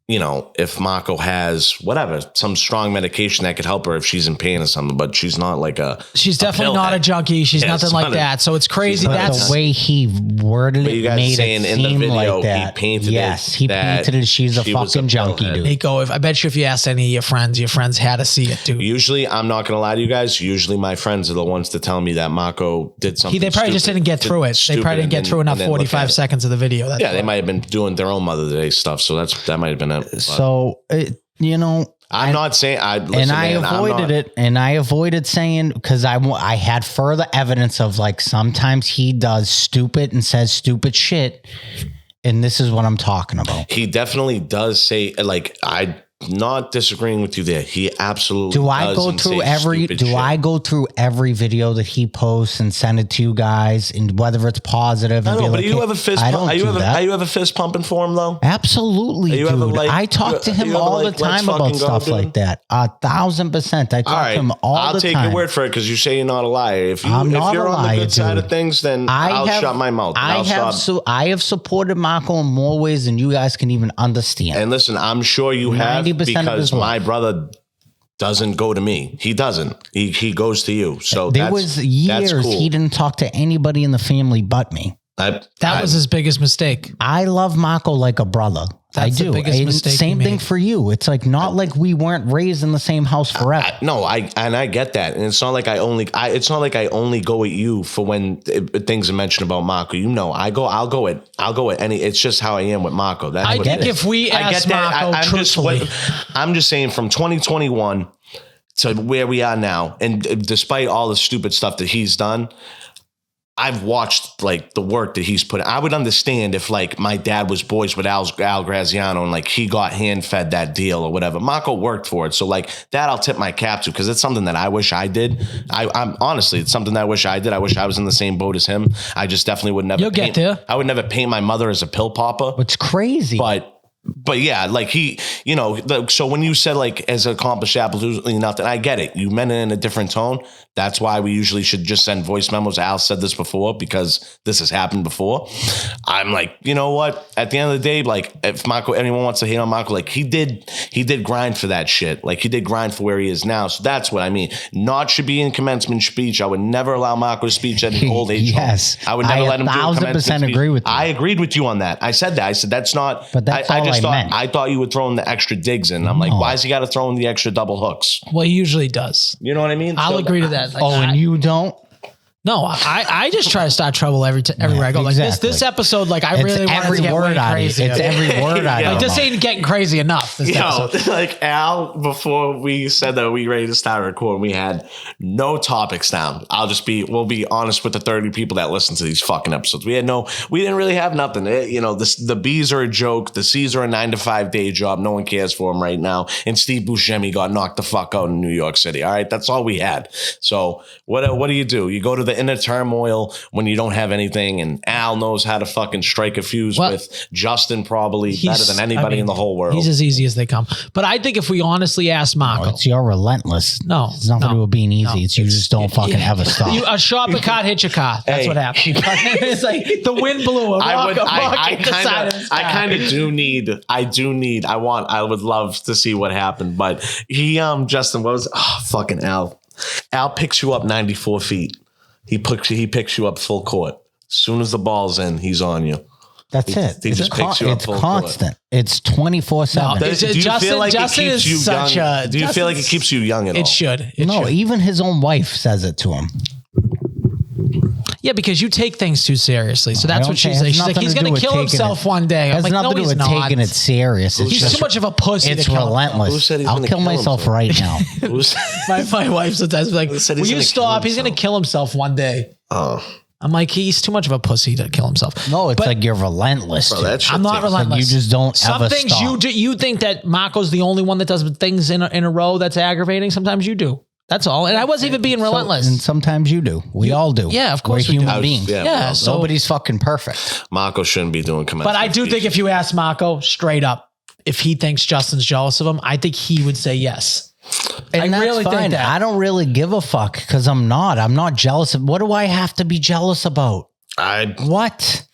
you know, if Mako has whatever, some strong medication that could help her if she's in pain or something, but she's not like she's definitely not a junkie. She's nothing like that. So it's crazy. That's the way he worded it, made it seem like that. He painted he painted it. She's a fucking junkie, dude. Nico, I bet you if you asked any of your friends had to see it, dude. Usually, I'm not going to lie to you guys. Usually my friends are the ones to tell me that Mako did something. They probably just didn't get through it. They probably didn't get through enough 45 seconds of the video. They might have been doing their own Mother Day stuff. So that might have been it. So, you know, I'm not saying I avoided saying, because I had further evidence of like sometimes he does stupid and says stupid shit. And this is what I'm talking about. He definitely does say, like, not disagreeing with you there. He absolutely do. I go through every video that he posts and send it to you guys, and whether it's positive. I know, but are you ever fist? Are you ever fist pumping for him though? Absolutely, dude. I talk to him all the time about stuff like that. 1,000%. I talk to him all the time. I'll take your word for it because you say you're not a liar. If you're on the good side of things, then I'll shut my mouth. I have supported Mako in more ways than you guys can even understand. And listen, I'm sure you have. Because my brother doesn't go to me. He doesn't. He goes to you. So there was years he didn't talk to anybody in the family but me. That was his biggest mistake. I love Mako like a brother. That's I do. The biggest mistake same thing for you. It's like not like we weren't raised in the same house forever. I get that, and it's not like I only go at you for when things are mentioned about Mako. You know, I'll go at any. It's just how I am with Mako. I think if we ask Mako truthfully, I'm just saying from 2021 to where we are now, and despite all the stupid stuff that he's done, I've watched like the work that he's put in. I would understand if like my dad was boys with Al Graziano and like he got hand fed that deal or whatever. Mako worked for it. So like that I'll tip my cap to because it's something that I wish I did. I'm honestly, it's something that I wish I did. I wish I was in the same boat as him. I just definitely would never. You'll get there. I would never paint my mother as a pill popper. It's crazy. But yeah, like he, you know, so when you said like as accomplished absolutely nothing, I get it. You meant it in a different tone. That's why we usually should just send voice memos. Al said this before because this has happened before. I'm like, you know what? At the end of the day, like if anyone wants to hate on Mako, like he did grind for that shit. Like he did grind for where he is now. So that's what I mean. Not should be in commencement speech. I would never allow Mako to speech at an old age yes. home. I would never let him do 1,000% agree with you. I agreed with you on that. I said that. I said that's not. But that's I thought you were throwing the extra digs in. I'm like, why has he got to throw in the extra double hooks? Well, he usually does. You know what I mean? I'll agree to that. Like, and you don't? No, I just try to start trouble everywhere I go. Like this episode, like I really want to get way crazy. It's every word I like this ain't getting crazy enough. Like Al, before we said that we ready to start recording, we had no topics down. We'll be honest with the 30 people that listen to these fucking episodes. We didn't really have nothing. The B's are a joke. The C's are a 9-to-5 day job. No one cares for them right now. And Steve Buscemi got knocked the fuck out in New York City. All right, that's all we had. So what do? You go to the inner turmoil when you don't have anything, and Al knows how to fucking strike a fuse with Justin probably better than anybody in the whole world. He's as easy as they come. But I think if we honestly ask Mako, it's you're relentless. No, it's nothing to do with being easy. It's you just don't fucking ever stop. A shopping cart hit your car. That's what happened. It's like the wind blew a rock. I would love to see what happened, but Justin, what was fucking Al? Al picks you up 94 feet. He picks you up full court. As soon as the ball's in, he's on you. That's it. He just picks you up full constant. Court. It's 24/7. Do you feel like it keeps you young? Do you feel like it keeps you young at all? It should. Even his own wife says it to him. Yeah, because you take things too seriously. So that's what she's like. She's like, he's going to kill himself one day. I'm like, no, he's not. Taking it serious. He's too much of a pussy. It's relentless. I'll kill myself right now. My wife sometimes is like, will you stop? He's going to kill himself one day. Oh. I'm like, he's too much of a pussy to kill himself. No, it's like you're relentless. Bro, I'm not relentless. Like you just don't Some ever things stop. you think that Mako's the only one that does things in a row that's aggravating. Sometimes you do. That's all. And I wasn't even being relentless. And sometimes you do. We all do. Yeah, of course we're human beings. Yeah, so nobody's fucking perfect. Mako shouldn't be doing comments. But I do think if you ask Mako straight up, if he thinks Justin's jealous of him, I think he would say yes. And that's really fine. I don't really give a fuck because I'm not jealous of. What do I have to be jealous about? What?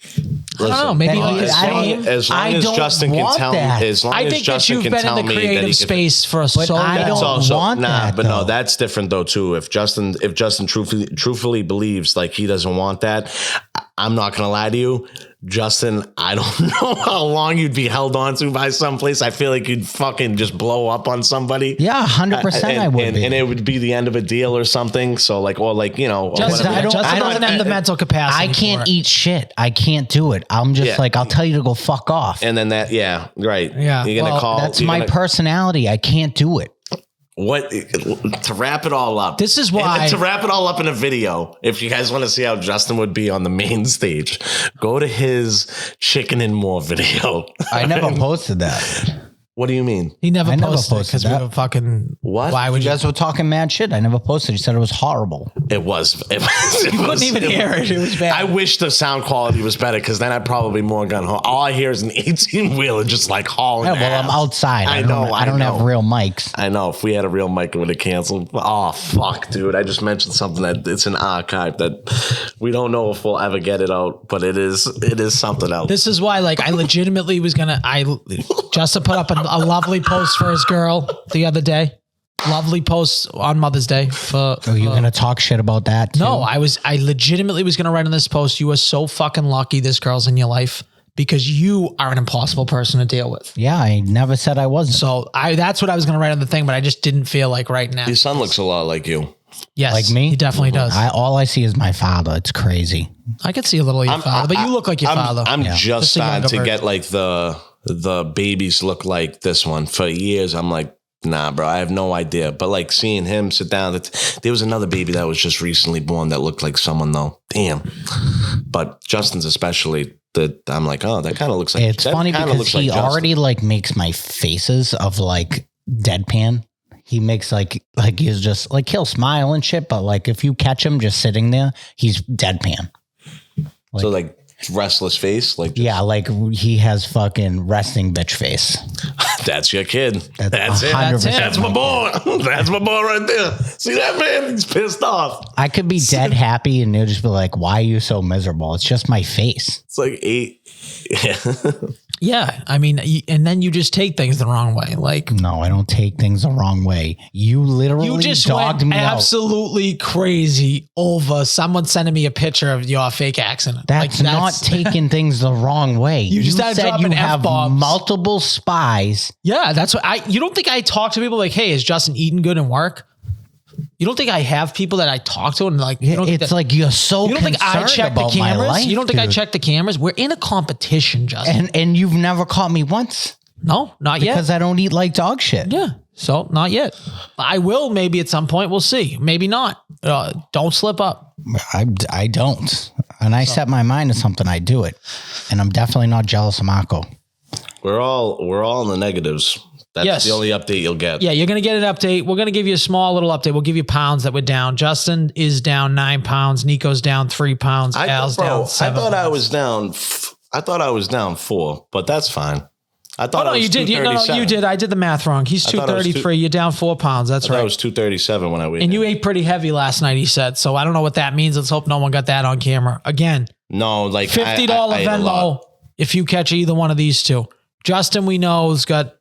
I don't know. Maybe as long as Justin can tell me, as long I as think Justin that you've can been tell in the me creative space for so long. I don't want that. But no, that's different though too. If Justin truthfully believes like he doesn't want that, I'm not gonna lie to you, Justin. I don't know how long you'd be held on to by someplace. I feel like you'd fucking just blow up on somebody. Yeah, 100%. I would, and it would be the end of a deal or something. So like, or like Justin doesn't have the mental capacity. I can't eat shit. I can't do it. I'm just like, I'll tell you to go fuck off. And then that, right. Yeah. You're gonna call. That's my personality. I can't do it. What to wrap it all up? This is why to wrap it all up in a video. If you guys want to see how Justin would be on the main stage, go to his chicken and more video. I never posted that. What do you mean? He never posted because we were fucking. What? Why would you guys were talking mad shit? I never posted. You said it was horrible. It was. You couldn't even hear it. It was bad. I wish the sound quality was better because then I'd probably be more gun ho. All I hear is an 18-wheeler just like hauling. Yeah, well, I'm outside. I don't have real mics. I know. If we had a real mic, it would have canceled. Oh fuck, dude! I just mentioned something that it's an archive that we don't know if we'll ever get it out, but it is something else. This is why, like, I legitimately was gonna. Justin put up a lovely post for his girl the other day. Lovely post on Mother's Day. Are you going to talk shit about that too? No, I legitimately was going to write on this post, you are so fucking lucky this girl's in your life because you are an impossible person to deal with. Yeah, I never said I wasn't. So that's what I was going to write on the thing, but I just didn't feel like right now. Your son looks a lot like you. Yes. Like me? He definitely does. All I see is my father. It's crazy. I could see a little of your father, but you look like your father. I'm just starting to get like the babies look like this one. For years, I'm like, nah, bro, I have no idea. But like seeing him sit down, there was another baby that was just recently born that looked like someone though. Damn. But Justin's especially, that I'm like, oh, that kind of looks like. It's funny because he already like makes my faces of like deadpan. He makes like he's just like, he'll smile and shit, but like if you catch him just sitting there, he's deadpan. So like restless face, like yeah, like he has fucking resting bitch face. That's your kid. That's it. That's my boy. That's my boy right there. See that man? He's pissed off. I could be dead happy and they'll just be like, "Why are you so miserable?" It's just my face. It's like 8. Yeah, I mean, and then you just take things the wrong way. Like, no, I don't take things the wrong way. You literally just dogged me absolutely crazy over someone sending me a picture of your fake accent. That's not taking things the wrong way. You just said you have multiple spies. Yeah, that's what you don't think I talk to people like, hey, is Justin eating good in work? You don't think I have people that I talk to and like, you don't it's like you're so you don't think I check the cameras? You don't think I check the cameras? We're in a competition, Justin. And you've never caught me once. No, not yet. Because I don't eat like dog shit. Yeah. So not yet. I will maybe at some point. We'll see. Maybe not. Don't slip up. I don't. And I set my mind to something, I do it. And I'm definitely not jealous of Marco. We're all in the negatives. That's the only update you'll get. Yeah, you're going to get an update. We're going to give you a small little update. We'll give you pounds that we're down. Justin is down 9 pounds. Nico's down 3 pounds. Al's down 7 I thought pounds. I was down 4, but that's fine. I thought you did. You did. I did the math wrong. He's 233. You're down 4 pounds. That's right. I was 237 when I weighed. And you ate pretty heavy last night, he said. So I don't know what that means. Let's hope no one got that on camera. Again. No, like $50 Venmo if you catch either one of these two. Justin, we know, has got...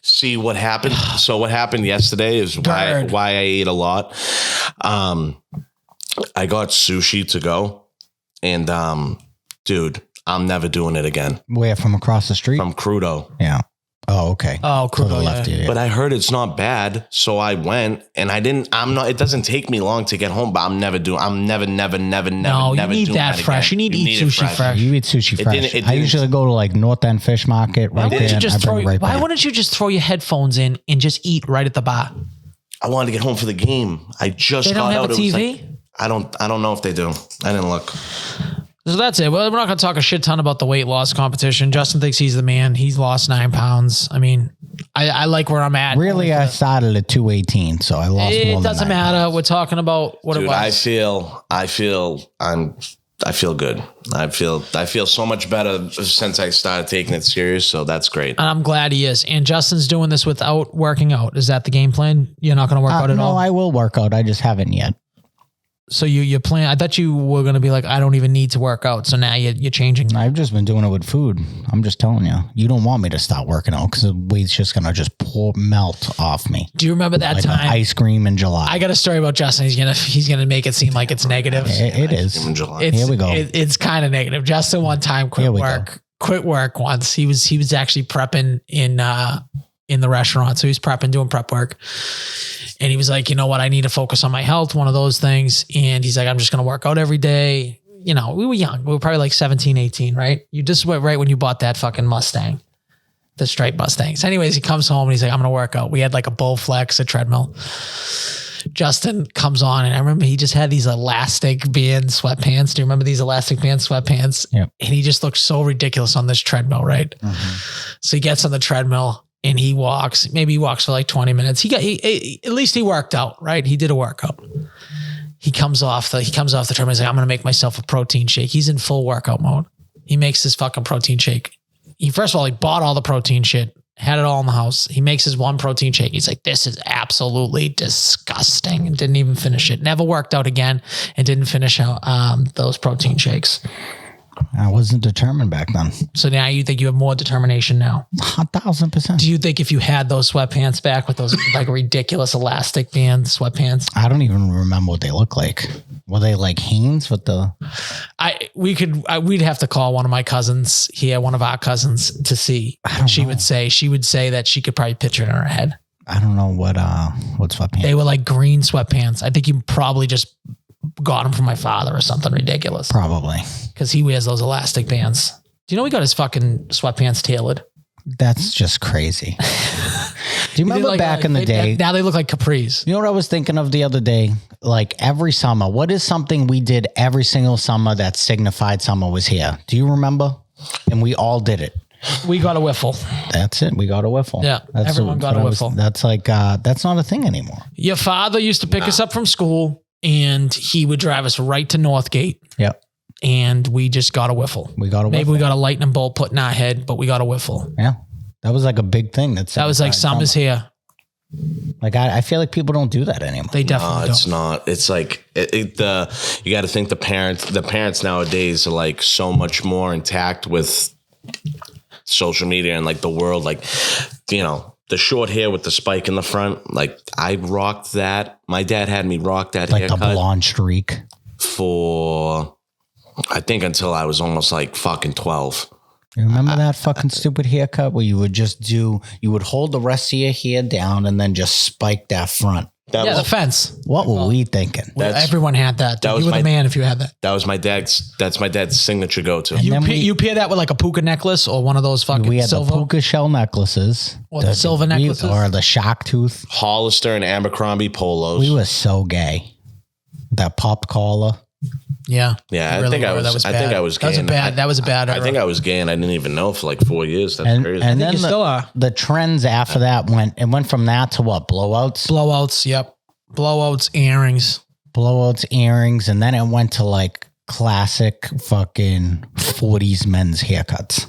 See what happened. So what happened yesterday is why I ate a lot. I got sushi to go, and dude, I'm never doing it again. Where, from across the street? From Crudo. Yeah. Oh, okay. Oh, Crudo, yeah. But I heard it's not bad, so I went, and it doesn't take me long to get home, but I'm never. No, you need that fresh. Again. You need to eat sushi fresh. You eat sushi fresh. I usually go to like North End Fish Market right there. Why wouldn't you just throw your headphones in and just eat right at the bar? I wanted to get home for the game. I just got out. They don't have a TV? I don't know if they do. I didn't look. So that's it. Well, we're not going to talk a shit ton about the weight loss competition. Justin thinks he's the man. He's lost 9 pounds. I mean, I like where I'm at. Really, I started at 218, so I lost more than 9 It doesn't matter. pounds. We're talking about what it was. I feel good. I feel so much better since I started taking it serious. So that's great. And I'm glad he is. And Justin's doing this without working out. Is that the game plan? You're not going to work out at all? No, I will work out. I just haven't yet. So you plan. I thought you were going to be like, I don't even need to work out. So now you're changing. I've just been doing it with food. I'm just telling you. You don't want me to stop working out because the weight's just going to just melt off me. Do you remember that like time? Ice cream in July. I got a story about Justin. He's gonna make it seem like it's negative. It is. Here we go. It's kind of negative. Justin one time quit work once. He was actually prepping in the restaurant. So he's prepping, doing prep work. And he was like, you know what? I need to focus on my health. One of those things. And he's like, I'm just going to work out every day. You know, we were young. We were probably like 17, 18, right? You just went right when you bought that fucking Mustang, the straight Mustangs. Anyways, he comes home and he's like, I'm going to work out. We had like a Bowflex, a treadmill. Justin comes on and I remember he just had these elastic band sweatpants. Do you remember these elastic band sweatpants? Yeah. And he just looked so ridiculous on this treadmill, right? So he gets on the treadmill and he walks for like 20 minutes. At least he worked out, right? He did a workout. He comes off the treadmill. He's like, I'm going to make myself a protein shake. He's in full workout mode. He makes his fucking protein shake. First of all, he bought all the protein shit, had it all in the house. He makes his one protein shake. He's like, this is absolutely disgusting, and didn't even finish it. Never worked out again and didn't finish those protein shakes. I wasn't determined back then. So now you think you have more determination now? 1,000%. Do you think if you had those sweatpants back with those like ridiculous elastic band sweatpants? I don't even remember what they look like. Were they like Hanes with the... We'd have to call one of my cousins here, one of our cousins, to see. She would say that she could probably picture it in her head. I don't know what sweatpants. They were like green sweatpants. I think you probably just got them from my father or something ridiculous. Probably. Because he wears those elastic bands. Do you know he got his fucking sweatpants tailored? That's just crazy. Do you remember back in the day? Now they look like capris. You know what I was thinking of the other day? Like every summer, what is something we did every single summer that signified summer was here? Do you remember? And we all did it. We got a wiffle. That's it. We got a wiffle. Yeah. Everyone got a wiffle. That's like, that's not a thing anymore. Your father used to pick us up from school and he would drive us right to Northgate. Yep. And we just got a wiffle. Maybe we got a lightning bolt put in our head, but we got a wiffle. Yeah. That was like a big thing. That was like summer's here. Like I feel like people don't do that anymore. They definitely don't. It's not. It's like you got to think the parents nowadays are like so much more intact with social media and like the world, like, you know, the short hair with the spike in the front. Like I rocked that. My dad had me rock that like haircut. The blonde streak For I think until I was almost like fucking 12. You remember that fucking stupid haircut where you would hold the rest of your hair down and then just spike that front? The fence. What were we thinking? Everyone had that. You were the man if you had that. That's my dad's signature go-to. You pair that with like a puka necklace or one of those fucking we had silver. The puka shell necklaces. Or the silver necklaces. Or the shark tooth. Hollister and Abercrombie polos. We were so gay. That popped collar. Yeah. Yeah, I think I was gay. That was a bad era. I think I was gay and I didn't even know for like 4 years. That's crazy. And then the trends after that went from that to what? Blowouts? Blowouts, yep. Blowouts, earrings. Blowouts, earrings. And then it went to like classic fucking 40s men's haircuts.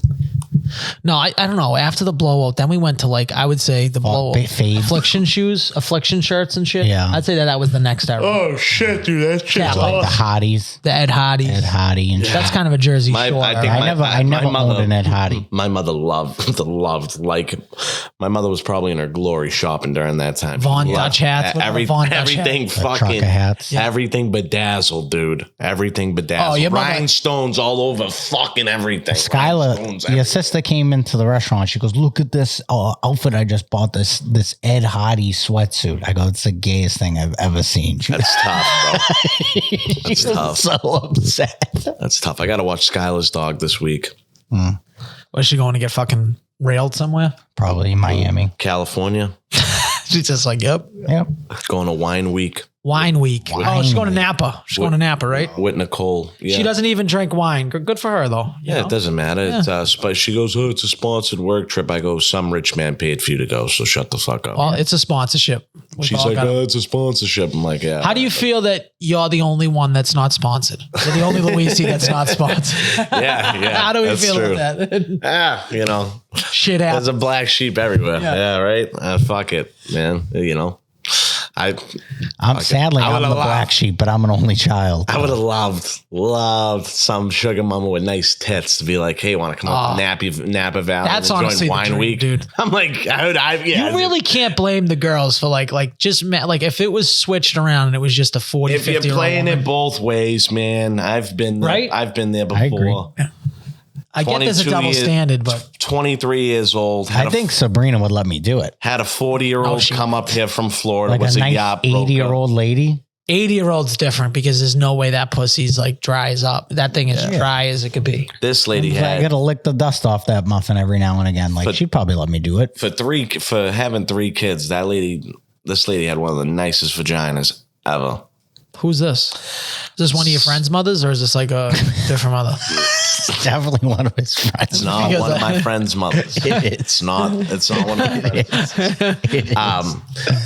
No, I don't know. After the blowout, then we went to like, I would say the blowout. Affliction shoes, affliction shirts and shit. Yeah. I'd say that was the next era. Oh shit, dude. That shit's like the Hotties. The Ed Hardy. Ed Hardy and shit. That's kind of a Jersey Shore. I never owned an Ed Hardy. My mother loved, like, my mother was probably in her glory shopping during that time. Von Dutch hats. Everything fucking hats. Everything bedazzled, dude. Everything bedazzled. Oh, rhinestones all over fucking everything. Skylar, your sister came into the restaurant. She goes, look at this outfit I just bought, this Ed Hardy sweatsuit. I go, it's the gayest thing I've ever seen. That's tough, bro. That's tough. So upset. That's tough. I got to watch Skylar's dog this week. Was she going to get fucking railed somewhere? Probably Miami. California. She's just like, yep. Going to Wine Week. Wine Week. She's going to Napa. She's going to Napa, right? With Nicole. Yeah. She doesn't even drink wine. Good for her, though. It doesn't matter. Yeah. But she goes, oh, it's a sponsored work trip. I go, some rich man paid for you to go, so shut the fuck up. Well, it's a sponsorship. She's like, oh, it's a sponsorship. I'm like, yeah. How do you feel that you're the only one that's not sponsored? You're the only Louisi that's not sponsored. Yeah. How do we feel about that? You know. There's Shit happens. a black sheep everywhere. Yeah, right? Fuck it, man. You know. Sadly, I'm the black sheep, but I'm an only child. I would have loved some sugar mama with nice tits to be like, hey, want to come up to Napa Valley? That's honestly wine the dream, week, dude. I'm like, you really can't blame the girls for like if it was switched around and it was just a 40, if 50 you're playing it both ways, man. I've been there before. I agree. I get there's a double standard, but 23 years old. I think Sabrina would let me do it. Had a 40-year-old come up here from Florida. Like was a nice yacht 80-year-old lady. 80-year-old's different because there's no way that pussy's like dries up. That thing is dry as it could be. This lady I gotta lick the dust off that muffin every now and again. Like she'd probably let me do it. For having 3 kids. This lady had one of the nicest vaginas ever. Who's this? Is this one of your friends' mothers, or is this like a different mother? It's definitely one of his friends. It's not one of my friends' mothers. It's not one of my friends.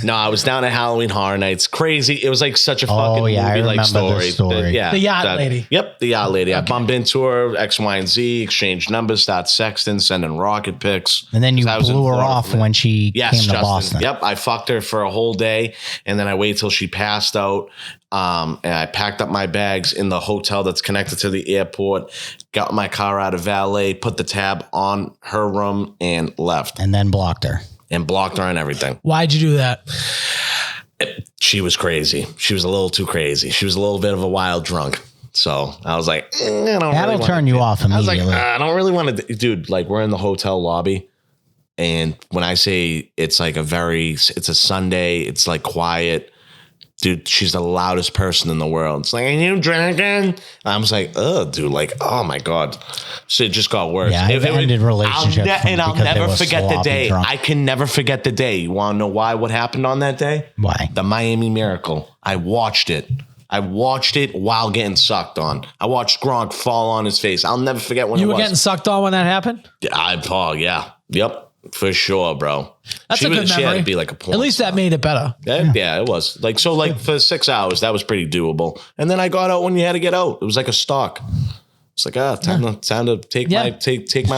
No, I was down at Halloween Horror Nights. Crazy. It was like such a fucking movie-like story. The yacht lady. Yep, the yacht lady. Okay. I bumped into her, X, Y, and Z, exchanged numbers, started sexting, sending rocket pics. And then you blew her off when she came to Boston. Yep, I fucked her for a whole day, and then I waited till she passed out. And I packed up my bags in the hotel that's connected to the airport, got my car out of valet, put the tab on her room, and left. And then blocked her. And blocked her on everything. Why'd you do that? She was crazy. She was a little too crazy. She was a little bit of a wild drunk. So I was like, that'll turn you off immediately. I was like, I don't really want to, dude, like we're in the hotel lobby. And when I say it's like it's a Sunday, it's like quiet. Dude, she's the loudest person in the world. It's like, are you drinking? I was like, dude, like, oh my God. So it just got worse. Yeah, I've ended relationships. I'll never forget the day. Drunk. I can never forget the day. You want to know why? What happened on that day? Why? The Miami Miracle. I watched it while getting sucked on. I watched Gronk fall on his face. I'll never forget when you were getting sucked on when that happened? Yeah. Yep. For sure, bro. That's a good memory. She had to be like a porn. At least that made it better. Yeah, it was. Like, so like for 6 hours, that was pretty doable. And then I got out when you had to get out. It was like a stock. It's like, time to take my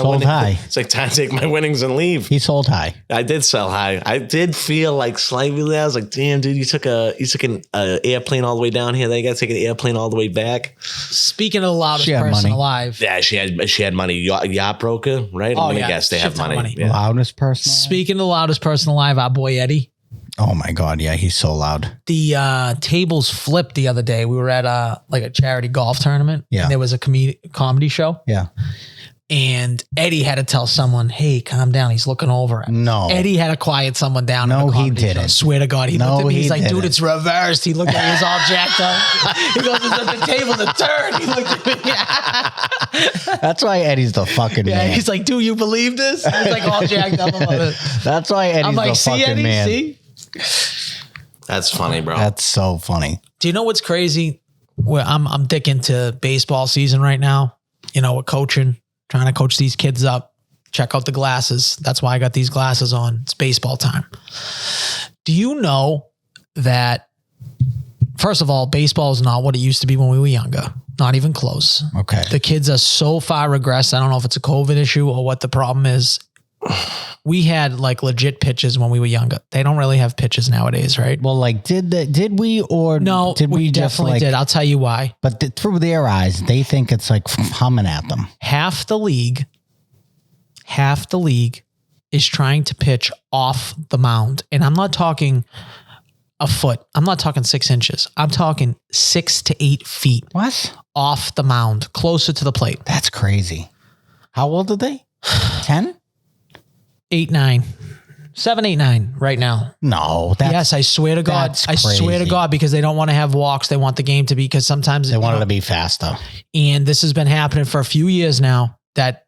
winnings. High. It's like time to take my winnings and leave. He sold high. I did sell high. I did feel like slightly. I was like, damn, dude, you took an airplane all the way down here. Then you got to take an airplane all the way back. Speaking of the loudest person alive. Yeah, she had money. Yacht broker, right? I'm gonna guess they have money. Yeah. Loudest person. Speaking of the loudest person alive, our boy Eddie. Oh my God, yeah, he's so loud. The tables flipped the other day. We were at a charity golf tournament. Yeah. And there was a comedy show. Yeah. And Eddie had to tell someone, hey, calm down. He's looking over it. No. Eddie had to quiet someone down. No, he didn't. I swear to God. He looked at me. He's like, dude, it's reversed. He looked at me. He was all jacked up. He goes, it's at the table to turn. He looked at me. That's why Eddie's the fucking man. He's like, do you believe this? He's like all jacked up about it. That's why Eddie's the fucking Eddie, man. See? That's funny, bro. That's so funny. Do you know what's crazy? Well, I'm dick into baseball season right now. You know, we're coaching, trying to coach these kids up. Check out the glasses. That's why I got these glasses on. It's baseball time. Do you know that, first of all, baseball is not what it used to be when we were younger. Not even close. Okay. The kids are so far regressed. I don't know if it's a COVID issue or what the problem is. We had like legit pitches when we were younger. They don't really have pitches nowadays, right? Well, like did we or no? Did we definitely did. I'll tell you why. But through their eyes, they think it's like humming at them. Half the league is trying to pitch off the mound, and I'm not talking a foot. I'm not talking 6 inches. I'm talking 6 to 8 feet. What? Off the mound, closer to the plate. That's crazy. How old are they? 10? 8, 9. 7, 8, 9 right now. No. Yes, I swear to God. I swear to God, because they don't want to have walks. They want the game to be, because sometimes they want it to be fast though. And this has been happening for a few years now that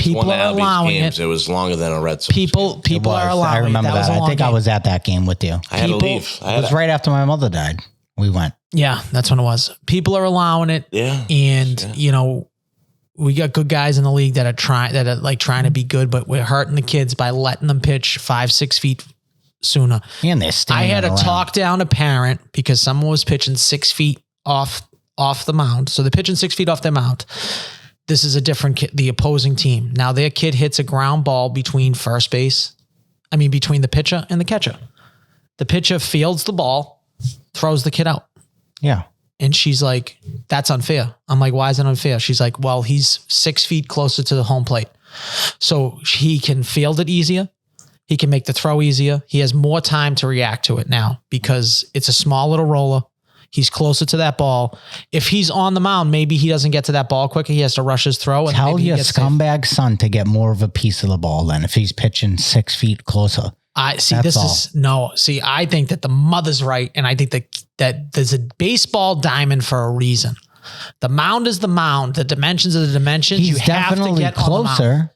people are allowing it. It was longer than a Red Sox. People are allowing it. I remember that. I think I was at that game with you. I had to leave. It was right after my mother died. We went. Yeah, that's when it was. People are allowing it. Yeah. And you know, we got good guys in the league that are trying to be good, but we're hurting the kids by letting them pitch 5, 6 feet sooner. And they're I had to talk down a parent because someone was pitching 6 feet off the mound. So they're pitching 6 feet off their mound. This is a different kid, the opposing team. Now their kid hits a ground ball between the pitcher and the catcher. The pitcher fields the ball, throws the kid out. Yeah. And she's like, that's unfair. I'm like, why is it unfair? She's like, well, he's 6 feet closer to the home plate. So he can field it easier. He can make the throw easier. He has more time to react to it now because it's a small little roller. He's closer to that ball. If he's on the mound, maybe he doesn't get to that ball quicker. He has to rush his throw. And tell your scumbag son to get more of a piece of the ball then if he's pitching 6 feet closer. I see. I think that the mother's right. And I think that there's a baseball diamond for a reason. The mound is the mound. The dimensions are the dimensions. He's definitely closer.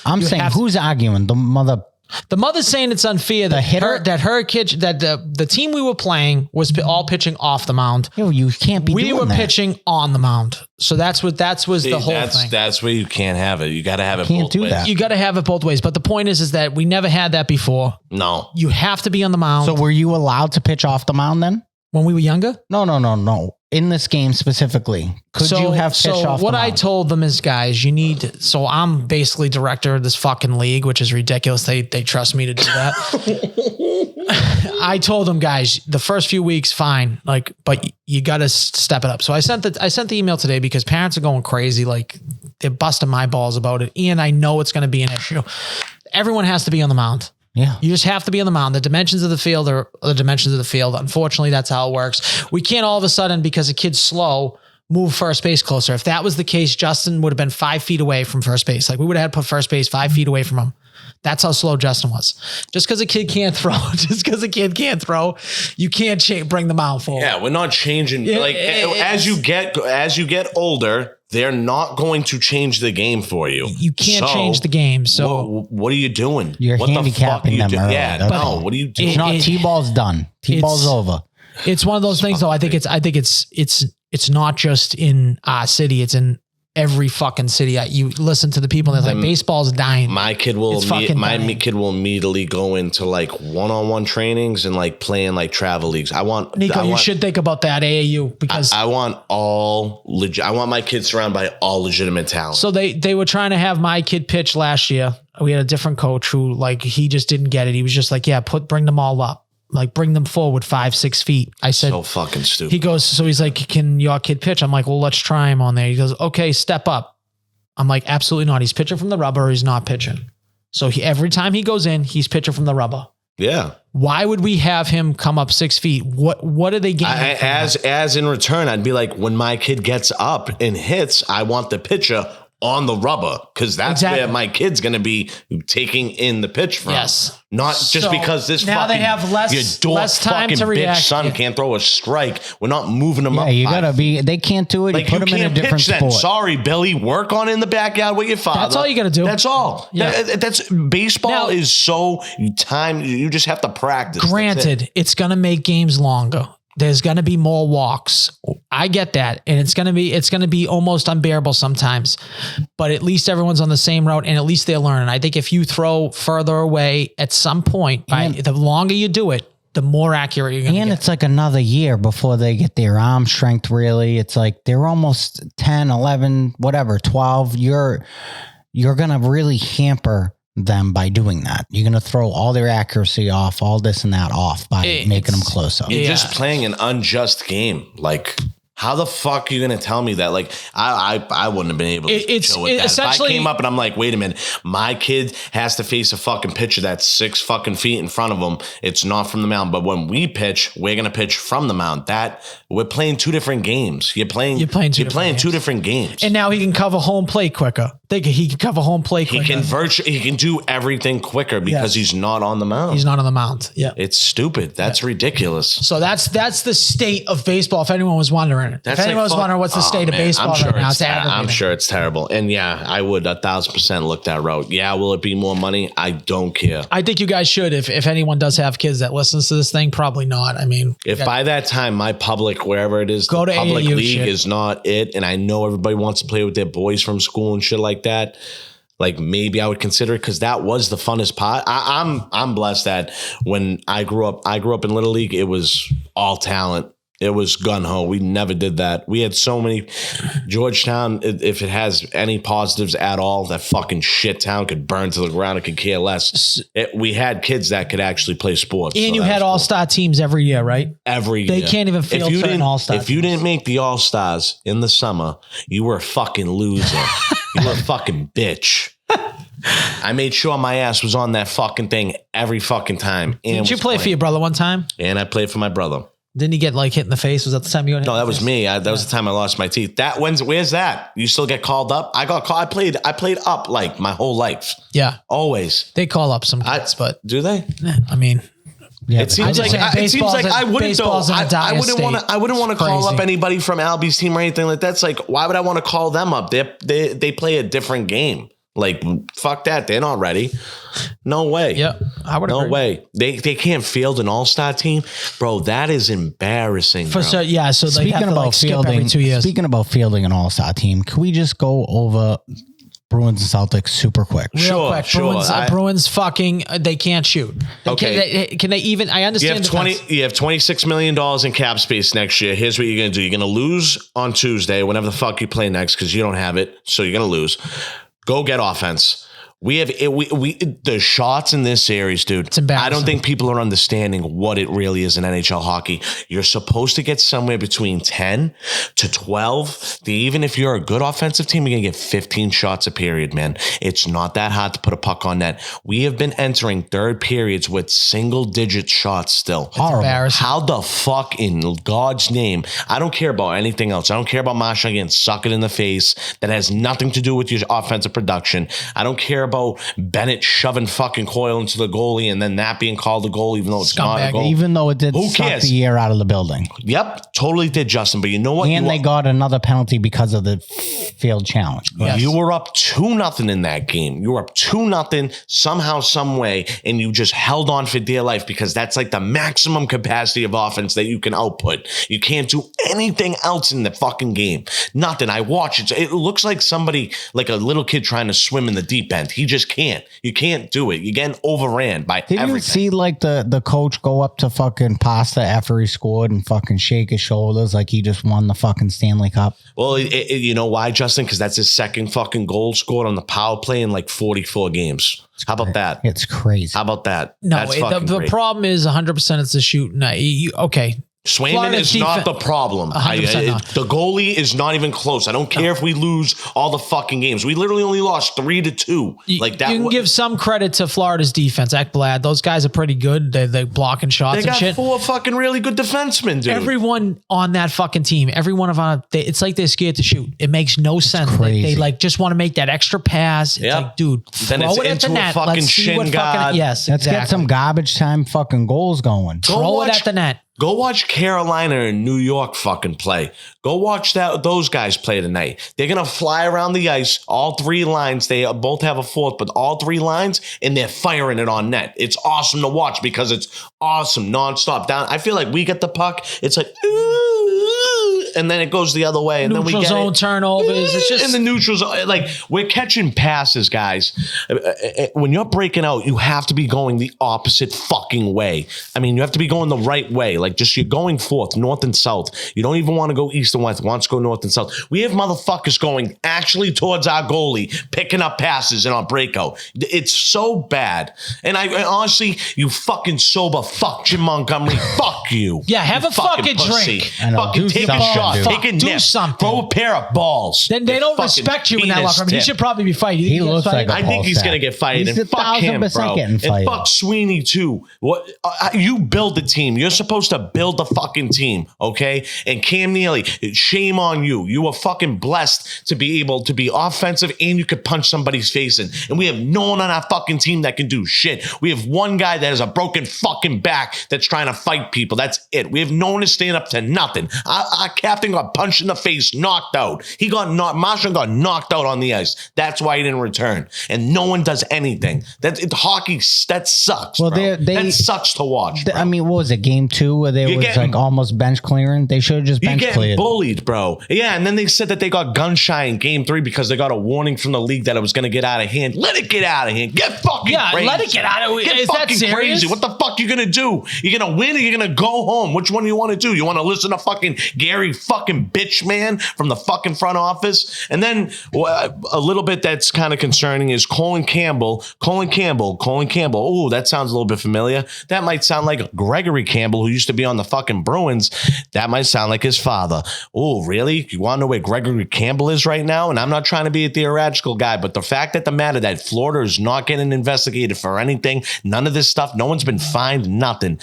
I'm saying, who's arguing? The mother. The mother's saying it's unfair that the team we were playing was all pitching off the mound. Yo, you can't be. We were pitching on the mound, so that was the whole thing. That's where you can't have it. You got to have it both ways. You got to have it both ways. But the point is that we never had that before. No, you have to be on the mound. So were you allowed to pitch off the mound then? When we were younger? No. In this game specifically, could you have pitched off the mound? I told them is, guys, I'm basically director of this fucking league, which is ridiculous. They trust me to do that. I told them, guys, the first few weeks, fine. Like, but you got to step it up. So I sent the email today because parents are going crazy. Like, they're busting my balls about it. And I know it's going to be an issue. Everyone has to be on the mound. Yeah. You just have to be on the mound. The dimensions of the field are the dimensions of the field. Unfortunately, that's how it works. We can't all of a sudden, because a kid's slow, move first base closer. If that was the case, Justin would have been 5 feet away from first base. Like, we would have had to put first base 5 feet away from him. That's how slow Justin was. Just because a kid can't throw, you can't bring the mound forward. Yeah, we're not changing. As you get older, they're not going to change the game for you. You can't change the game. So what are you doing? You're handicapping them. What are you doing? It's not T-ball's done. T-ball's over. It's one of those things, though. I think it's not just in our city. It's in every fucking city. You listen to the people and they're like, baseball's dying. My kid will immediately go into like one-on-one trainings and like playing like travel leagues. You should think about that, AAU, because I want my kids surrounded by all legitimate talent. So they were trying to have my kid pitch last year. We had a different coach who, like, he just didn't get it. He was just like, yeah, bring them all up. Like, bring them forward 5-6 feet. I said, so fucking stupid. He goes, so he's like, can your kid pitch? I'm like, well, let's try him on there. He goes, okay, step up. I'm like, absolutely not. He's pitching from the rubber or he's not pitching. So every time he goes in, he's pitching from the rubber. Yeah. Why would we have him come up 6 feet? What are they getting? As in return, I'd be like, when my kid gets up and hits, I want the pitcher on the rubber, because that's where my kid's going to be taking in the pitch from. Yes. Not just because this now fucking they have less time to react. Son can't throw a strike. We're not moving them up. Yeah, you gotta be. They can't do it. Like, you put them in a different sport. Sorry, Billy. Work on it in the backyard with your father. That's all you gotta do. That's all. Yeah. That's baseball is so time. You just have to practice. Granted, it's gonna make games longer. There's going to be more walks. I get that. And it's going to be almost unbearable sometimes, but at least everyone's on the same route and at least they're learning. I think if you throw further away at some point, the longer you do it, the more accurate you're going to get. And it's like another year before they get their arm strength. Really. It's like they're almost 10, 11, whatever, 12. You're going to really hamper them by doing that. You're going to throw all their accuracy off, all this and that off by making them closer. You're just playing an unjust game. Like, how the fuck are you going to tell me that? Like, I wouldn't have been able to chill with that. If I came up and I'm like, wait a minute, my kid has to face a fucking pitcher that's 6 fucking feet in front of him. It's not from the mound. But when we pitch, we're going to pitch from the mound. We're playing 2 different games. You're playing 2 different games. And now he can cover home plate quicker. He can cover home plate quicker. He can do everything quicker because he's not on the mound. He's not on the mound. Yeah. It's stupid. That's ridiculous. So that's the state of baseball, if anyone was wondering. If anyone was wondering what's the state of baseball right now, I'm sure it's terrible. And yeah, I would 1,000% look that route. Yeah, will it be more money? I don't care. I think you guys should. If anyone does have kids that listens to this thing, probably not. I mean, if by that time my public, wherever it is, the public AAU league is not it, and I know everybody wants to play with their boys from school and shit like that, like maybe I would consider it, because that was the funnest part. I'm blessed that when I grew up in Little League, it was all talent. It was gun-ho. We never did that. We had so many. Georgetown, if it has any positives at all, that fucking shit town could burn to the ground. It could care less. We had kids that could actually play sports. And you had all-star teams every year, right? Every year. They can't even field certain all-star teams. If you didn't make the all-stars in the summer, you were a fucking loser. You were a fucking bitch. I made sure my ass was on that fucking thing every fucking time. Did you play for your brother one time? And I played for my brother. Didn't he get like hit in the face? Was that the time you got hit? No, that was me. That was the time I lost my teeth. Where's that? You still get called up? I got called. I played up like my whole life. Yeah. Always. They call up some kids, but do they? I mean, yeah, it seems like I wouldn't though. I wouldn't want to call up anybody from Albie's team or anything like that. It's like, why would I want to call them up? They play a different game. Like, fuck that. They're not ready. No way. Yeah, I would. No way. They can't field an all-star team, bro. That is embarrassing. So they have to like skip every 2 years. Speaking about fielding an all-star team, can we just go over Bruins and Celtics super quick? Real quick. Bruins fucking they can't shoot. Can they even? I understand. You have $26 million in cap space next year. Here's what you're gonna do. You're gonna lose on Tuesday, whenever the fuck you play next, because you don't have it. So you're gonna lose. Go get offense. We have the shots in this series, dude. It's embarrassing. I don't think people are understanding what it really is in NHL hockey. You're supposed to get somewhere between 10 to 12. Even if you're a good offensive team, you're going to get 15 shots a period, man. It's not that hard to put a puck on net. We have been entering third periods with single-digit shots still. Embarrassing. How the fuck in God's name? I don't care about anything else. I don't care about Marshall getting sucked in the face. That has nothing to do with your offensive production. I don't care about Bennett shoving fucking Coyle into the goalie and then that being called a goal, even though it's not a goal. Even though it did suck the year out of the building. Yep, totally did, Justin. But you know what? And they got another penalty because of the field challenge. Yes. You were up 2-0 in that game. You were up 2-0 somehow, some way, and you just held on for dear life because that's like the maximum capacity of offense that you can output. You can't do anything else in the fucking game. Nothing. I watch it. It looks like somebody, like a little kid trying to swim in the deep end. He just can't. You can't do it. You're getting overran by everything. Did you see like the coach go up to fucking Pasta after he scored and fucking shake his shoulders like he just won the fucking Stanley Cup? Well, you know why, Justin? Because that's his second fucking goal scored on the power play in like 44 games. How about that? It's crazy. How about that? No, the problem is 100% it's the shoot. No, okay. Swayman is not the problem. The goalie is not even close. I don't care if we lose all the fucking games. We literally only lost 3-2. Like that. You can give some credit to Florida's defense. Ekblad, those guys are pretty good. They're blocking shots and shit. They got 4 fucking really good defensemen, dude. Everyone on that fucking team, it's like they're scared to shoot. It makes no sense. They like just want to make that extra pass. It's like, dude, then throw it at the net. Let's see what fucking, yes, let's get some garbage time fucking goals going. Throw it at the net. Go watch Carolina and New York fucking play. Go watch those guys play tonight. They're going to fly around the ice, all 3 lines. They both have a fourth, but all 3 lines, and they're firing it on net. It's awesome to watch because it's awesome, nonstop. Down. I feel like we get the puck. It's like, and then it goes the other way. And neutral then we get zone turnovers. It's just in the neutral zone. Like, we're catching passes, guys. When you're breaking out, you have to be going the opposite fucking way. I mean, you have to be going the right way. Like, just you're going north and south. You don't even want to go east and west. You want to go north and south. We have motherfuckers going actually towards our goalie, picking up passes in our breakout. It's so bad. And I honestly, you fucking sober fuck Jim Montgomery. Fuck you. Yeah, have a fucking pussy. drink. Fucking take a shot. Take a nip. Something. Throw a pair of balls. Then they don't respect you in that locker room. He should probably be fighting. He looks like I think he's going to get fired. He's and fuck him, bro. And fuck Sweeney, too. What? You build the team. You're supposed to build the fucking team, okay? And Cam Neely, shame on you. You were fucking blessed to be able to be offensive and you could punch somebody's face in. And we have no one on our fucking team that can do shit. We have one guy that has a broken fucking back that's trying to fight people. That's it. We have no one to stand up to nothing. Our captain got punched in the face, knocked out. Marchand got knocked out on the ice. That's why he didn't return. And no one does anything. Hockey, that sucks, well, bro. That sucks to watch, bro. I mean, what was it, game 2 where they was like almost bench clearing? They should have just bench cleared. You're getting bullied, bro. Yeah, and then they said that they got gun shy in game 3 because they got a warning from the league that it was going to get out of hand. Let it get out of hand. Get fucking crazy. Let it get out of hand. Get fucking crazy. What the fuck you going to do? You're going to win or you're going to go home? Which one do you want to do? You want to listen to fucking Gary fucking bitch man from the fucking front office? And then a little bit that's kind of concerning is Colin Campbell. Oh, that sounds a little bit familiar. That might sound like Gregory Campbell, who used to be on the fucking Bruins. That might sound like his father. Oh, really? You want to know where Gregory Campbell is right now? And I'm not trying to be a theoretical guy, but the fact that the matter that Florida is not getting investigated for anything, none of this stuff, no one's been fined, nothing.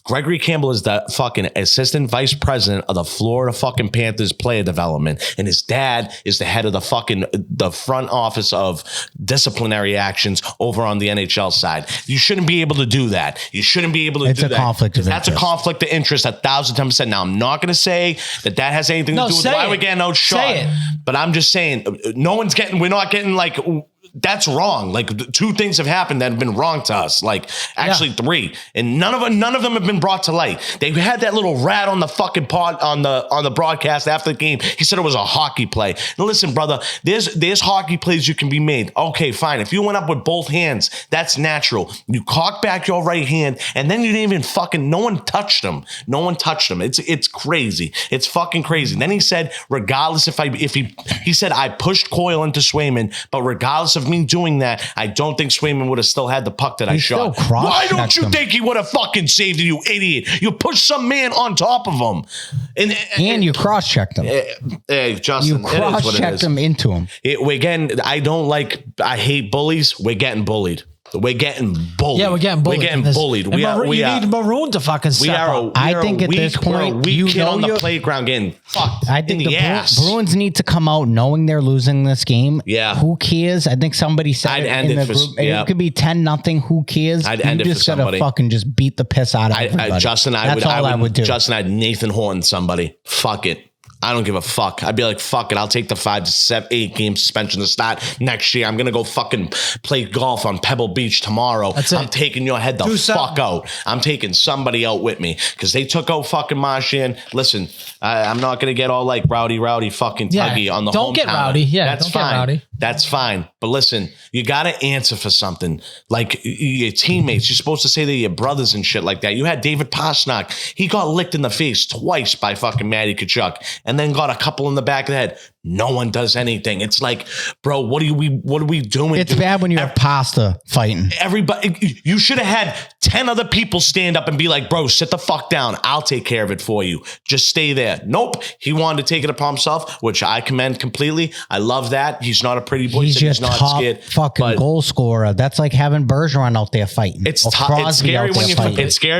Gregory Campbell is the fucking assistant vice president of the Florida fucking Panthers player development, and his dad is the head of the front office of disciplinary actions over on the NHL side. You shouldn't be able to do that. You shouldn't be able to do that. It's a conflict of interest. That's a conflict of interest 1,010%. Now, I'm not going to say that has anything to do with why we're getting outshot. But I'm just saying, we're not getting like, that's wrong. Like 2 things have happened that have been wrong to us. Like actually 3, and none of them have been brought to light. They had that little rat on the fucking pod on the broadcast after the game. He said it was a hockey play. Now listen, brother, there's hockey plays you can be made. Okay, fine. If you went up with both hands, that's natural. You cock back your right hand, and then you didn't even no one touched him. It's crazy. It's fucking crazy. And then he said, regardless he said I pushed Coyle into Swayman, but regardless of me doing that, I don't think Swayman would have still had the puck that I shot. Why don't you think he would have fucking saved it, you idiot? You pushed some man on top of him. And you cross-checked him. Hey, Justin, you cross-checked him into him. I hate bullies. We're getting bullied. We're getting bullied. Yeah, we're getting bullied. We need Maroon to fucking step up. I think at this point, you kid on the playground getting fucked. I think the Bruins need to come out knowing they're losing this game. Yeah. Who cares? I think somebody said in the group. It could be 10-0. Who cares? I'd end it for somebody. You just gotta fucking just beat the piss out of everybody. Justin, That's all I would do. Justin, I'd Nathan Horton somebody. Fuck it. I don't give a fuck. I'd be like, fuck it. I'll take the 5 to 7, 8 game suspension to start next year. I'm going to go fucking play golf on Pebble Beach tomorrow. I'm taking your head the fuck out. I'm taking somebody out with me because they took out fucking Marchand. Listen, I'm not going to get all like rowdy fucking tuggy on the hometown. Don't get rowdy. Yeah, that's fine. Get rowdy. That's fine. But listen, you got to answer for something. Like your teammates, you're supposed to say they're your brothers and shit like that. You had David Pastrnak. He got licked in the face twice by fucking Matty Tkachuk. And then got a couple in the back of the head. No one does anything. It's like, bro, what are we doing? It's bad when you have pasta fighting. Everybody, you should have had 10 other people stand up and be like, bro, sit the fuck down. I'll take care of it for you. Just stay there. Nope. He wanted to take it upon himself, which I commend completely. I love that. He's not a pretty boy. He's just not top scared. Fucking goal scorer. That's like having Bergeron out there fighting. It's scary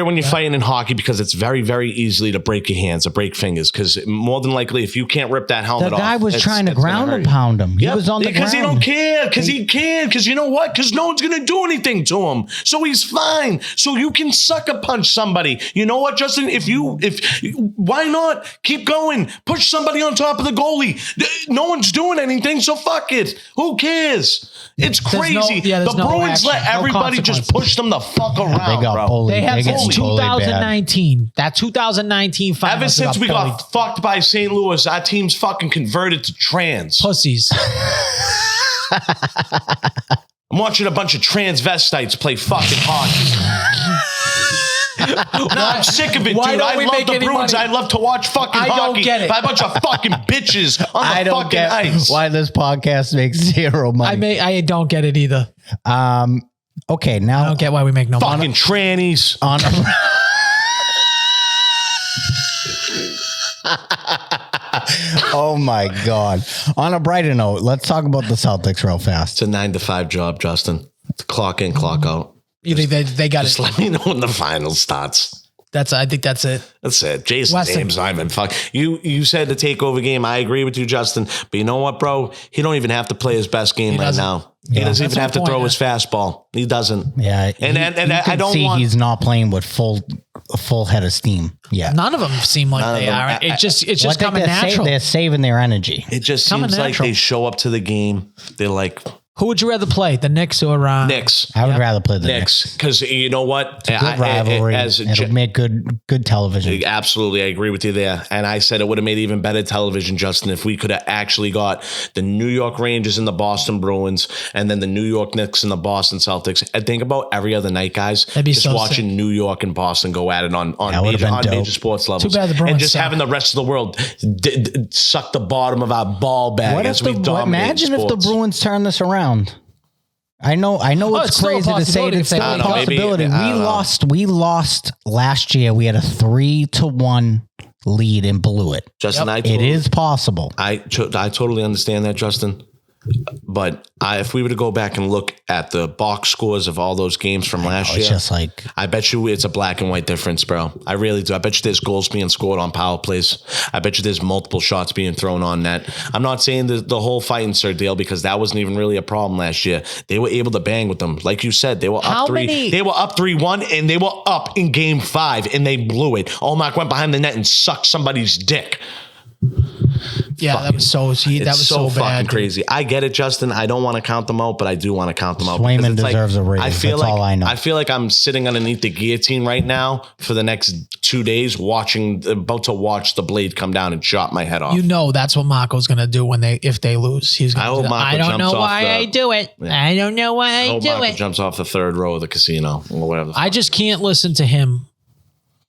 when you're fighting in hockey because it's very, very easily to break your hands or break fingers because more than likely, if you can't rip that helmet off, the guy was trying to ground and pound him. He was on the ground. Because he don't care. Because he can. Because you know what? Because no one's going to do anything to him. So he's fine. So you can sucker punch somebody. You know what, Justin? Why not keep going? Push somebody on top of the goalie. No one's doing anything. So fuck it. Who cares? It's crazy. The Bruins let everybody just push them the fuck around, they got bullied. They have since 2019. That 2019 final. Ever since we got fucked by St. Louis, our team's fucking converted to trans. Pussies. I'm watching a bunch of transvestites play fucking hockey. I'm sick of it, dude. I love the Bruins. I love to watch fucking hockey. I don't get it. By a bunch of fucking bitches on the fucking ice. Why this podcast makes zero money. I don't get it either. Okay, now I don't get why we make no money. Fucking trannies. Oh my God. On a brighter note, let's talk about the Celtics real fast. It's a 9-to-5 job, Justin. It's clock in, clock out. You think they got just let me know when the final starts. I think that's it. That's it. Jason James, Simon. Fuck. You said the takeover game. I agree with you, Justin. But you know what, bro? He don't even have to play his best game right now. He doesn't even have to point, throw his fastball. He doesn't. Yeah, and I don't see want. He's not playing with a full head of steam. Yeah, None of them seem like they are. It's just coming natural. They're saving their energy. It just seems like they show up to the game. They're like, who would you rather play, the Knicks or Knicks? I would rather play the Knicks because you know what? It's a good rivalry. It'll make good television. Absolutely, I agree with you there. And I said it would have made even better television, Justin, if we could have actually got the New York Rangers and the Boston Bruins, and then the New York Knicks and the Boston Celtics. And think about every other night, guys. Just so watching sick. New York and Boston go at it on major sports levels. Too bad the Bruins and just suck. having the rest of the world suck the bottom of our ball bag as we dominate Imagine if the Bruins turn this around. I know it's crazy to say it's still a possibility. We lost last year. We had a 3-1 lead and blew it. Justin, it is possible. I totally understand that, Justin. But if we were to go back and look at the box scores of all those games from last year, it's just like, I bet you it's a black and white difference, bro. I really do. I bet you there's goals being scored on power plays. I bet you there's multiple shots being thrown on net. I'm not saying the whole fighting Sir deal, because that wasn't even really a problem last year. They were able to bang with them. Like you said, they were up 3. They were up 3-1, and they were up in game 5, and they blew it. Olmark went behind the net and sucked somebody's dick. Yeah, that was so bad. Fucking crazy. I get it, Justin. I don't want to count them out, but I do want to count them out. Swayman deserves a raise. That's all I know. I feel like I'm sitting underneath the guillotine right now for the next 2 days, about to watch the blade come down and chop my head off. You know that's what Marco's gonna do if they lose. He's gonna. I don't know why I do it. I don't know why I do Marco it. Jumps off the 3rd row of the casino or whatever. I just can't listen to him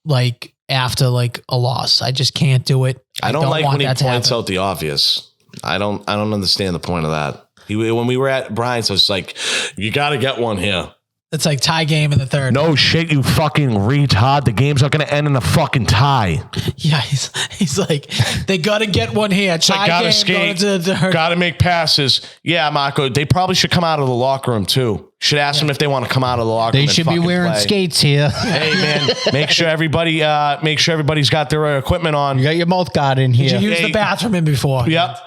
like after like a loss. I just can't do it. I don't like when he points out the obvious. I don't understand the point of that. When we were at Brian's, I was like, you got to get one here. It's like tie game in the 3rd. No shit, you fucking retard. The game's not going to end in a fucking tie. Yeah, he's like, they got to get one here. Tie got to game, skate, got to make passes. Yeah, Marco, they probably should come out of the locker room too. Should ask them if they want to come out of the locker room. They should be wearing skates here. Hey man, make sure everybody's got their equipment on. You got your mouth guard in here. Did you use the bathroom in before? Yep.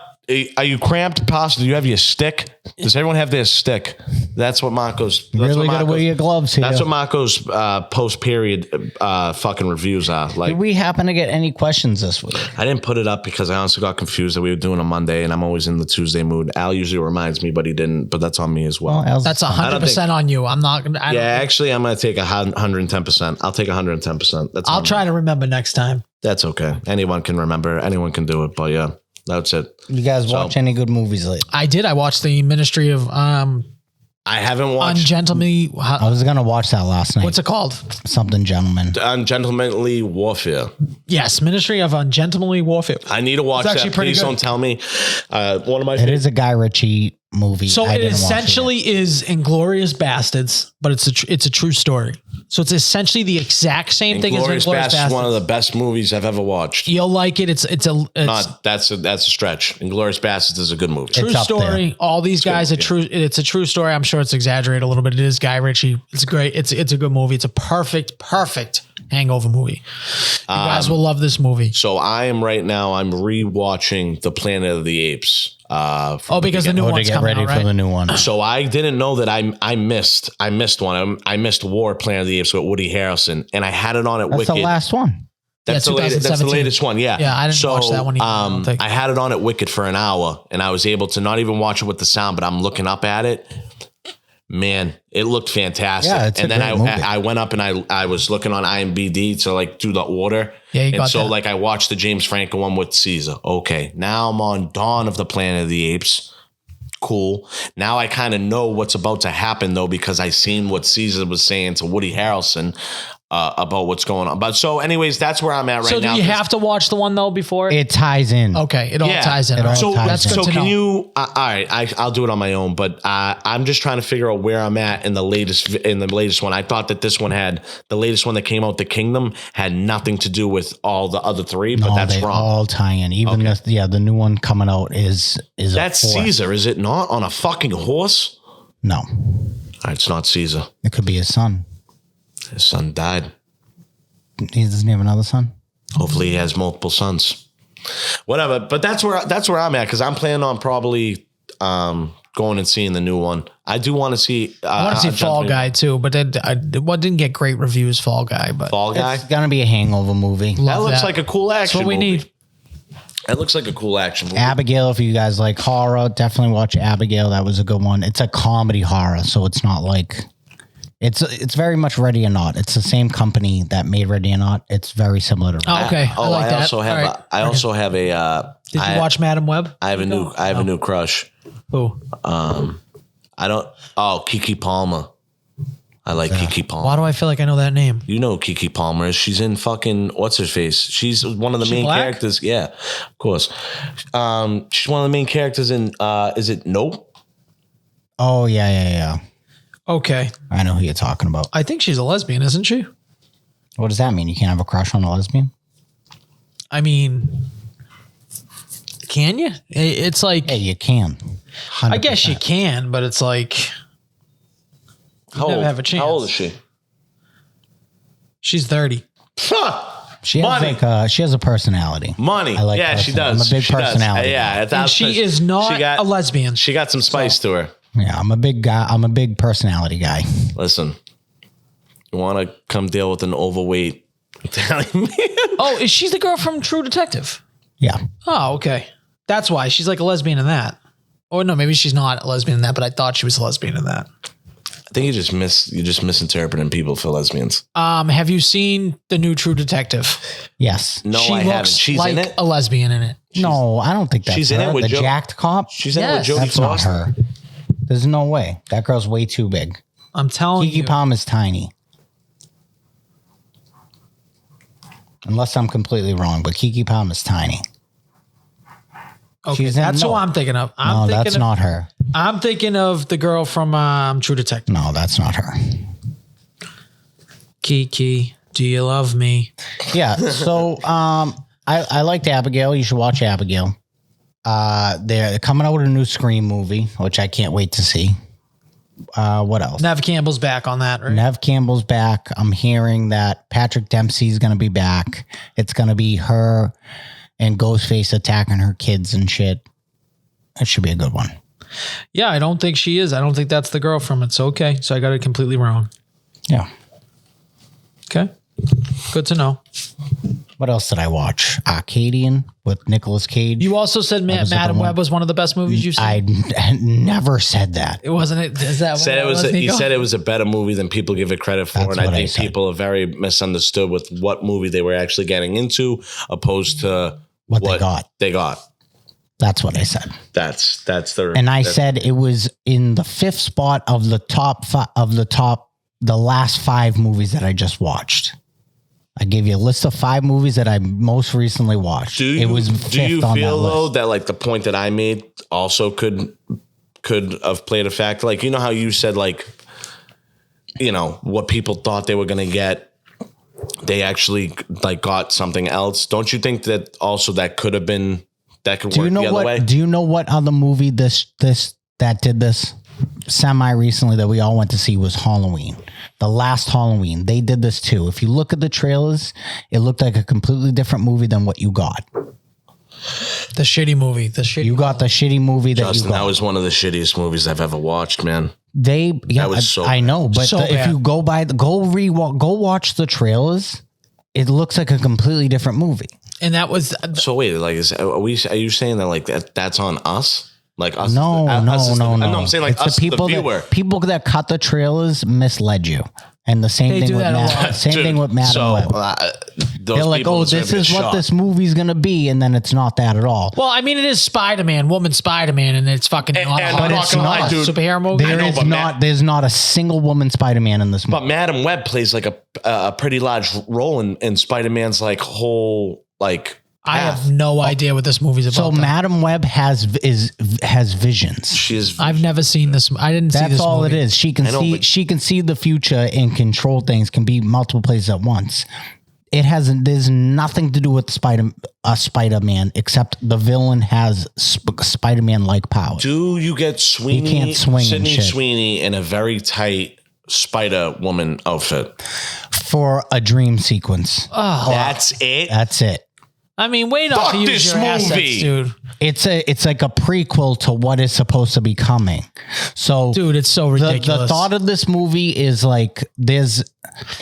Are you cramped? Possibly. Do you have your stick? Does everyone have their stick? That's what Marco's. You really got to wear your gloves here. That's what Marco's post-period fucking reviews are like. Did we happen to get any questions this week? I didn't put it up because I honestly got confused that we were doing a Monday, and I'm always in the Tuesday mood. Al usually reminds me, but he didn't. But that's on me as well. That's 100% on you. I'm not gonna. Actually, I'm gonna take 110%. I'll take 110%. I'll try to remember next time. That's okay. Anyone can remember. Anyone can do it. But yeah. That's it. You guys watch any good movies lately? I did. I watched the Ministry of I haven't watched Ungentlemanly. I was gonna watch that last night. What's it called? Something Gentleman. Ungentlemanly Warfare. Yes, Ministry of Ungentlemanly Warfare. I need to watch that. Please don't tell me. One of my. It is a Guy Ritchie movie. So it essentially is Inglourious Bastards, but it's a true story. So it's essentially the exact same thing as Inglourious Bastards. One of the best movies I've ever watched. You'll like it. That's a stretch. Inglourious Bastards is a good movie. True story. All these guys are true. It's a true story. I'm sure it's exaggerated a little bit. It is Guy Ritchie. It's great. It's a good movie. It's a perfect hangover movie. You guys will love this movie. So I'm rewatching The Planet of the Apes. Because the new one's coming out, right? For the new one. So I didn't know that I missed one. I missed War Planet of the Apes with Woody Harrelson, and I had it on at Wicked. That's the last one. That's the latest one. Yeah. Yeah, I didn't watch that one either. I had it on at Wicked for an hour, and I was able to not even watch it with the sound, but I'm looking up at it. Man, it looked fantastic. Yeah, it's and then great movie. I went up and I was looking on IMDb to like do the order. Yeah, you and got so that. like I watched the James Franco one with Caesar. Okay, now I'm on Dawn of the Planet of the Apes. Cool. Now I kind of know what's about to happen though, because I seen what Caesar was saying to Woody Harrelson about what's going on. But so anyways, that's where I'm at right now. So do you have to watch the one though before? It ties in. Okay. It all ties in. So that's good to can know. you, all right, I'll do it on my own, but I'm just trying to figure out where I'm at in the latest one. I thought that this one the latest one that came out, The Kingdom, had nothing to do with all the other three, but that's wrong. All tie in. Even the new one coming out is that's Caesar, is it not? On a fucking horse? No. All right, it's not Caesar. It could be his son. His son died. He doesn't have another son? Hopefully he has multiple sons. Whatever. But that's where I'm at, because I'm planning on probably going and seeing the new one. I do want to see. I want to see Fall Guy too, but what didn't get great reviews. Fall Guy, but Fall Guy. It's gonna be a hangover movie. That looks like a cool action. That's what we need. It looks like a cool action movie. Abigail, if you guys like horror, definitely watch Abigail. That was a good one. It's a comedy horror, so it's not like it's very much Ready or Not. It's the same company that made Ready or Not. It's very similar to. Oh, okay. I like that. I also have a. Did you watch Madam Web? I have a new crush. Who? Keke Palmer. I like Keke Palmer. Why do I feel like I know that name? You know who Keke Palmer is. She's in fucking what's her face. She's one of the main characters. Yeah, of course. She's one of the main characters in is it Nope? Oh yeah. Okay. I know who you're talking about. I think she's a lesbian, isn't she? What does that mean? You can't have a crush on a lesbian? I mean, can you? It's like Hey, you can. 100%. I guess you can, but it's like you never have a chance. How old is she? She's 30. She has she has a personality. Money. I like yeah, she does. I'm a big personality. Yeah, And she is not a lesbian. She got some spice to her. Yeah, I'm a big guy. I'm a big personality guy. Listen, you want to come deal with an overweight Italian man? Oh, is she the girl from True Detective? Yeah. Oh, okay. That's why she's like a lesbian in that. Or no, maybe she's not a lesbian in that, but I thought she was a lesbian in that. I think you're just misinterpreting people for lesbians. Have you seen the new True Detective? Yes. No, She I looks haven't. She's like in it. a lesbian in it. No, I don't think that's She's her. in it with the Joe- jacked cop. She's in it with Yes. Jodie That's not Foster. her. There's no way. That girl's way too big. I'm telling you. Keke Palmer's tiny. Unless I'm completely wrong, but Keke Palmer's tiny. Okay, that's who I'm thinking of. No, that's not her. I'm thinking of the girl from True Detective. No, that's not her. Kiki, do you love me? Yeah. So I liked Abigail. You should watch Abigail. They're coming out with a new Scream movie, which I can't wait to see. What else? Nev Campbell's back on that, right? Nev Campbell's back. I'm hearing that Patrick Dempsey's going to be back. It's going to be her and Ghostface attacking her kids and shit. That should be a good one. Yeah, I don't think she is. I don't think that's the girl from It's Okay. So I got it completely wrong. Yeah. Okay. Good to know. What else did I watch? Arcadian with Nicolas Cage. You also said Madam Web was one of the best movies you've seen. I never said that. It wasn't it. Is that Said it was. He said it was a better movie than people give it credit for, That's and I what I think said. people are very misunderstood with what movie they were actually getting into, opposed to What they got. They got. That's what I said. That's the. And I said it was in the 5th spot of the the last 5 movies that I just watched. I gave you a list of 5 movies that I most recently watched. Do you feel though that like the point that I made also could have played a factor? Like, you know how you said, like, you know, what people thought they were going to get, they actually like got something else. Don't you think that also that could have been, that could work the other way? Do you know what other movie that did this semi recently that we all went to see was Halloween? The last Halloween, they did this too. If you look at the trailers, it looked like a completely different movie than what you got. The shitty movie. You got the shitty movie that Justin, you got. that was one of the shittiest movies I've ever watched, man. That was so I know, but So if bad. you go watch the trailers, it looks like a completely different movie. And that was So wait, like, are you saying that like that's on us? Like us? No. No, I'm saying like It's us, the people the viewer. people that cut the trailers misled you, and the same They thing do with that a lot. Same thing with Madam Web. Those They're like, people oh, deserve this to is get what shot. this movie's gonna be, and then it's not that at all. well, I mean, it is Spider-Man, woman Spider-Man, and it's fucking not and a I'm not gonna lie, dude. superhero movie. There know, is but not. There's not a single woman Spider-Man in this movie. But Madam Web plays like a pretty large role in Spider-Man's like whole like. I have no idea what this movie's about. So then. Madam Web has visions. She is. I've never seen this. I didn't see this That's all movie. it is. She can know, see. but- She can see the future and control things. Can be multiple places at once. It hasn't. There's nothing to do with Spider-Man except the villain has Spider-Man like powers. Do you get Sweeney? He can't swing and Sydney shit. Sweeney in a very tight Spider Woman outfit. For a dream sequence. Oh, That's it. That's it. I mean, wait off Fuck to use this your assets, movie. dude. It's like a prequel to what is supposed to be coming. So, dude, it's so ridiculous. The thought of this movie is like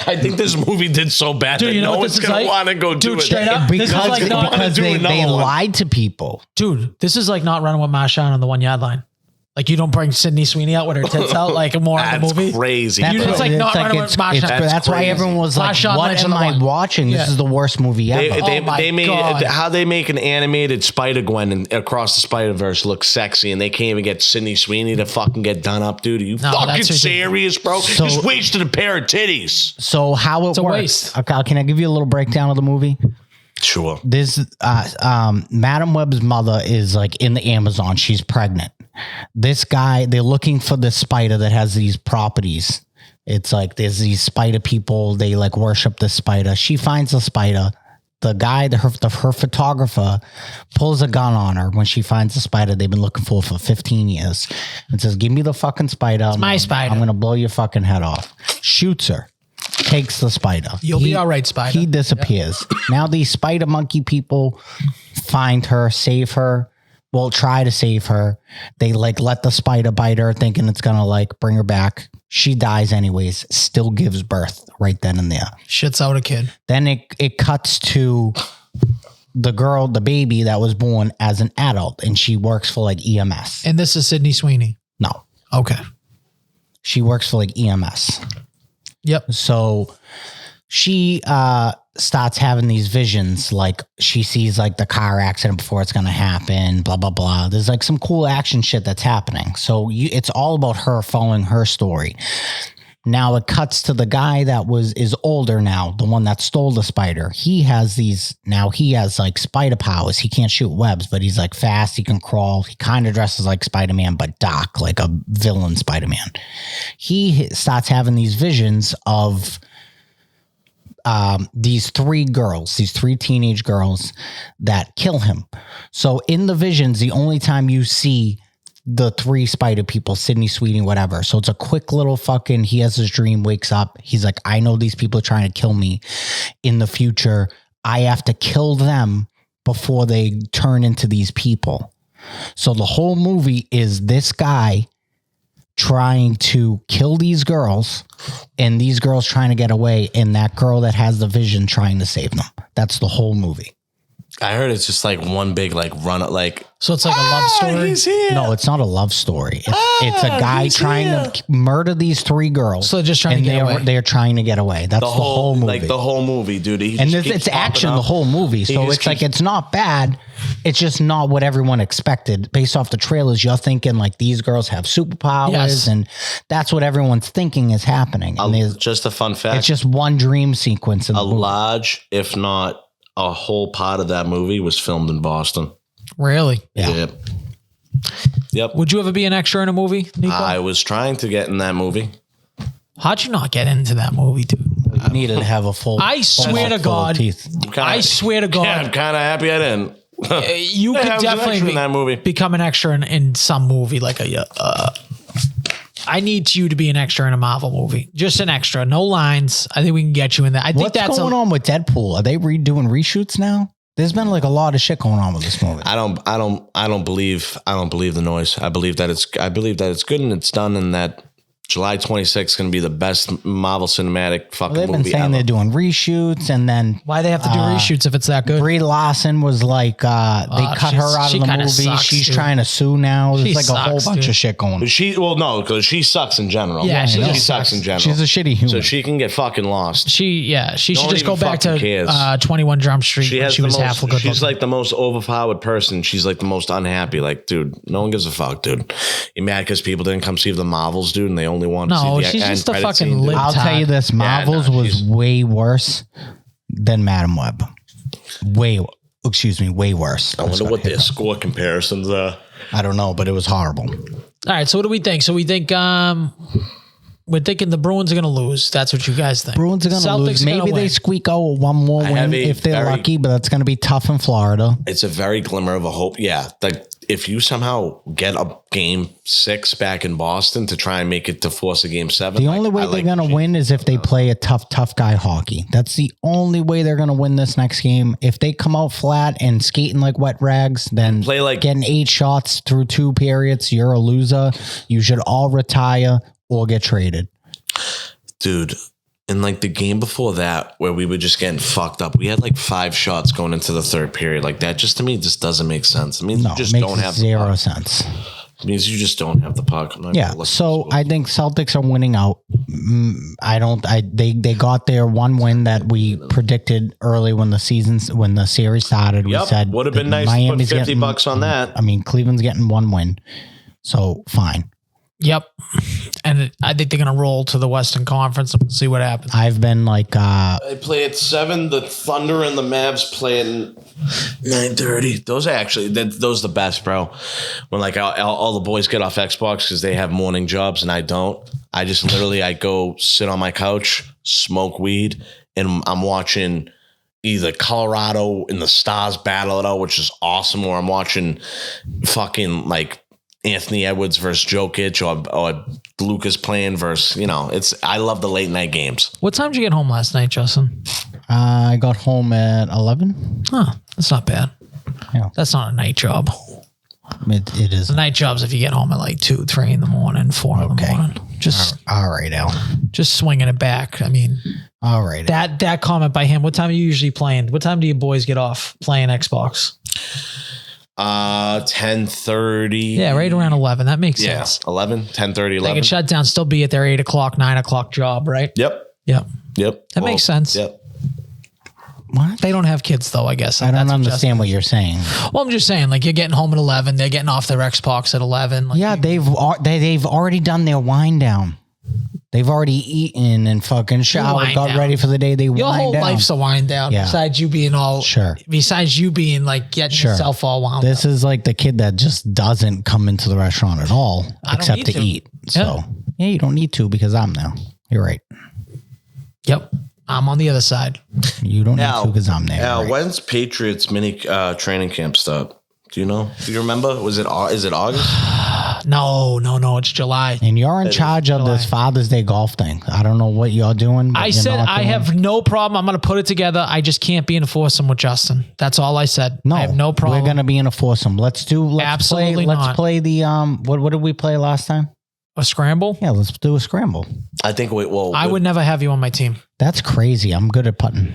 I think this movie did so bad that no one's gonna want to go do it. Straight up, because they lied to people. Dude, this is like not Running with Marshawn on the 1 yard line. Like you don't bring Sydney Sweeney out with her tits out like more in the movie. Crazy. It's like not Running with Marshawn. That's why everyone was like, Marshawn "What Lynch am I watching? This is the worst movie ever." They made how they make an animated Spider-Gwen and across the Spider-Verse look sexy, and they can't even get Sydney Sweeney to fucking get done up, dude. Are you fucking serious, bro? Just wasted a pair of titties. So how it works? Okay, can I give you a little breakdown of the movie? Sure. This Madam Web's mother is like in the Amazon. She's pregnant. This guy, they're looking for this spider that has these properties. It's like there's these spider people. They like worship this spider. She finds the spider. The guy, her photographer, pulls a gun on her when she finds the spider they've been looking for 15 years and says, "Give me the fucking spider. It's my spider. I'm going to blow your fucking head off." Shoots her. Takes the spider. You'll be all right, spider. He disappears. Yeah. Now these spider monkey people find her, save her. Well, try to save her. They like let the spider bite her, thinking it's gonna like bring her back. She dies anyways. Still gives birth right then and there. Shits out a kid. Then it cuts to the girl, the baby that was born as an adult, and she works for like EMS. And this is Sydney Sweeney. No. Okay. She works for like EMS. Yep. So she starts having these visions, like she sees like the car accident before it's going to happen, blah, blah, blah. There's like some cool action shit that's happening. So it's all about her following her story. Now it cuts to the guy that is older now, the one that stole the spider. He has like spider powers. He can't shoot webs, but he's like fast. He can crawl. He kind of dresses like Spider-Man, but dark, like a villain Spider-Man. He starts having these visions of these three teenage girls that kill him. So in the visions, the only time you see the three spider people, Sydney Sweeney, whatever. So it's a quick little he has his dream, wakes up. He's like, I know these people are trying to kill me in the future. I have to kill them before they turn into these people. So the whole movie is this guy trying to kill these girls and these girls trying to get away, and that girl that has the vision trying to save them. That's the whole movie. I heard it's just like one big like run like. So it's like a love story. He's here. No, it's not a love story. It's a guy trying to murder these three girls. So they're just trying to get away. They're trying to get away. That's the whole movie. Like the whole movie, dude. And it's action the whole movie. So it's like it's not bad. It's just not what everyone expected. Based off the trailers, you're thinking like these girls have superpowers, and that's what everyone's thinking is happening. And just a fun fact. It's just one dream sequence in the movie. Large, if not a whole part of that movie, was filmed in Boston. Really? Yeah. Yep. Would you ever be an extra in a movie, Nico? I was trying to get in that movie. How'd you not get into that movie, dude? You needed to have a full. I swear to God. I swear to God. Yeah, I'm kind of happy I didn't. You could definitely in that movie. become an extra in some movie. Like I need you to be an extra in a Marvel movie. Just an extra. No lines. I think we can get you in there. I think What's going on with Deadpool? Are they redoing reshoots now? There's been like a lot of shit going on with this movie. I don't believe the noise. I believe that it's good and it's done, and that July 26th is going to be the best Marvel cinematic fucking movie ever. They've been saying they're doing reshoots, and then why they have to do reshoots if it's that good? Brie Larson was like, they cut her out of the movie. She's trying to sue now. There's like a whole bunch of shit going on. Because she sucks in general. Yeah, she sucks in general. She's a shitty human. So she can get fucking lost. She should just go back to 21 Jump Street. She was half a good. She's like the most overpowered person. She's like the most unhappy. Like, dude, no one gives a fuck, dude. You mad because people didn't come see the Marvels, dude, and they only want to see the she's just a fucking scene, I'll tell you this, Marvels was way worse than Madam Web. Way worse. I wonder what their score comparisons are. I don't know, but it was horrible. All right, so what do we think? So we think we're thinking the Bruins are going to lose. That's what you guys think. Bruins are going to lose. Maybe they squeak out one more win if they're lucky, but that's going to be tough in Florida. It's a very glimmer of a hope. Yeah, if you somehow get a game 6 back in Boston to try and make it to force a game 7, the only way they're going to win is if they play a tough guy hockey. That's the only way they're going to win this next game. If they come out flat and skating like wet rags, then play like getting 8 shots through 2 periods, you're a loser. You should all retire or get traded. Dude, in like the game before that, where we were just getting fucked up, we had like 5 shots going into the 3rd period. Like that, just to me, just doesn't make sense. It means you just don't have zero sense. It means you just don't have the puck. So I think Celtics are winning out. They got their one win that we predicted early when the series started. We said would have been nice Miami's to put $50 on that. I mean, Cleveland's getting 1 win, so fine. Yep. And I think they're going to roll to the Western Conference and see what happens. I've been like... they play at 7. The Thunder and the Mavs play at 9:30. Those are the best, bro. When like all the boys get off Xbox because they have morning jobs and I don't. I just literally, I go sit on my couch, smoke weed, and I'm watching either Colorado and the Stars battle it out, which is awesome, or I'm watching fucking like Anthony Edwards versus Jokic or Lucas playing versus, I love the late night games. What time did you get home last night, Justin? I got home at 11. Huh, that's not bad. Yeah. That's not a night job. It is. The night job's if you get home at like 2, 3 in the morning, 4 in the morning. Just all right, Al. Just swinging it back. I mean, all right. That comment by him. What time are you usually playing? What time do you boys get off playing Xbox? 10:30. Yeah, right around 11. That makes sense. 11, 10:30, 11. They can shut down, still be at their 8 o'clock, 9 o'clock job, right? Yep. That makes sense. Yep. What? They don't have kids though, I guess. I don't understand what you're saying. Well, I'm just saying, like, you're getting home at 11. They're getting off their Xbox at 11. Like, yeah, they've already done their wind down. They've already eaten and fucking showered, got ready for the day. Your whole life's a wind down. Yeah. Besides you being all Besides you being like getting yourself all wound. This is like the kid that just doesn't come into the restaurant at all except to eat. So yeah, you don't need to because I'm there. You're right. Yep. I'm on the other side. You don't need to because I'm there. Right? When's Patriots mini training camp start? Do you know? Do you remember? Is it August? No. It's July. And you're in charge of this Father's Day golf thing. I don't know what you're doing. I said I have no problem. I'm going to put it together. I just can't be in a foursome with Justin. That's all I said. No, I have no problem. We're going to be in a foursome. Let's play the what did we play last time? A scramble? Yeah, let's do a scramble. I think I would never have you on my team. That's crazy. I'm good at putting.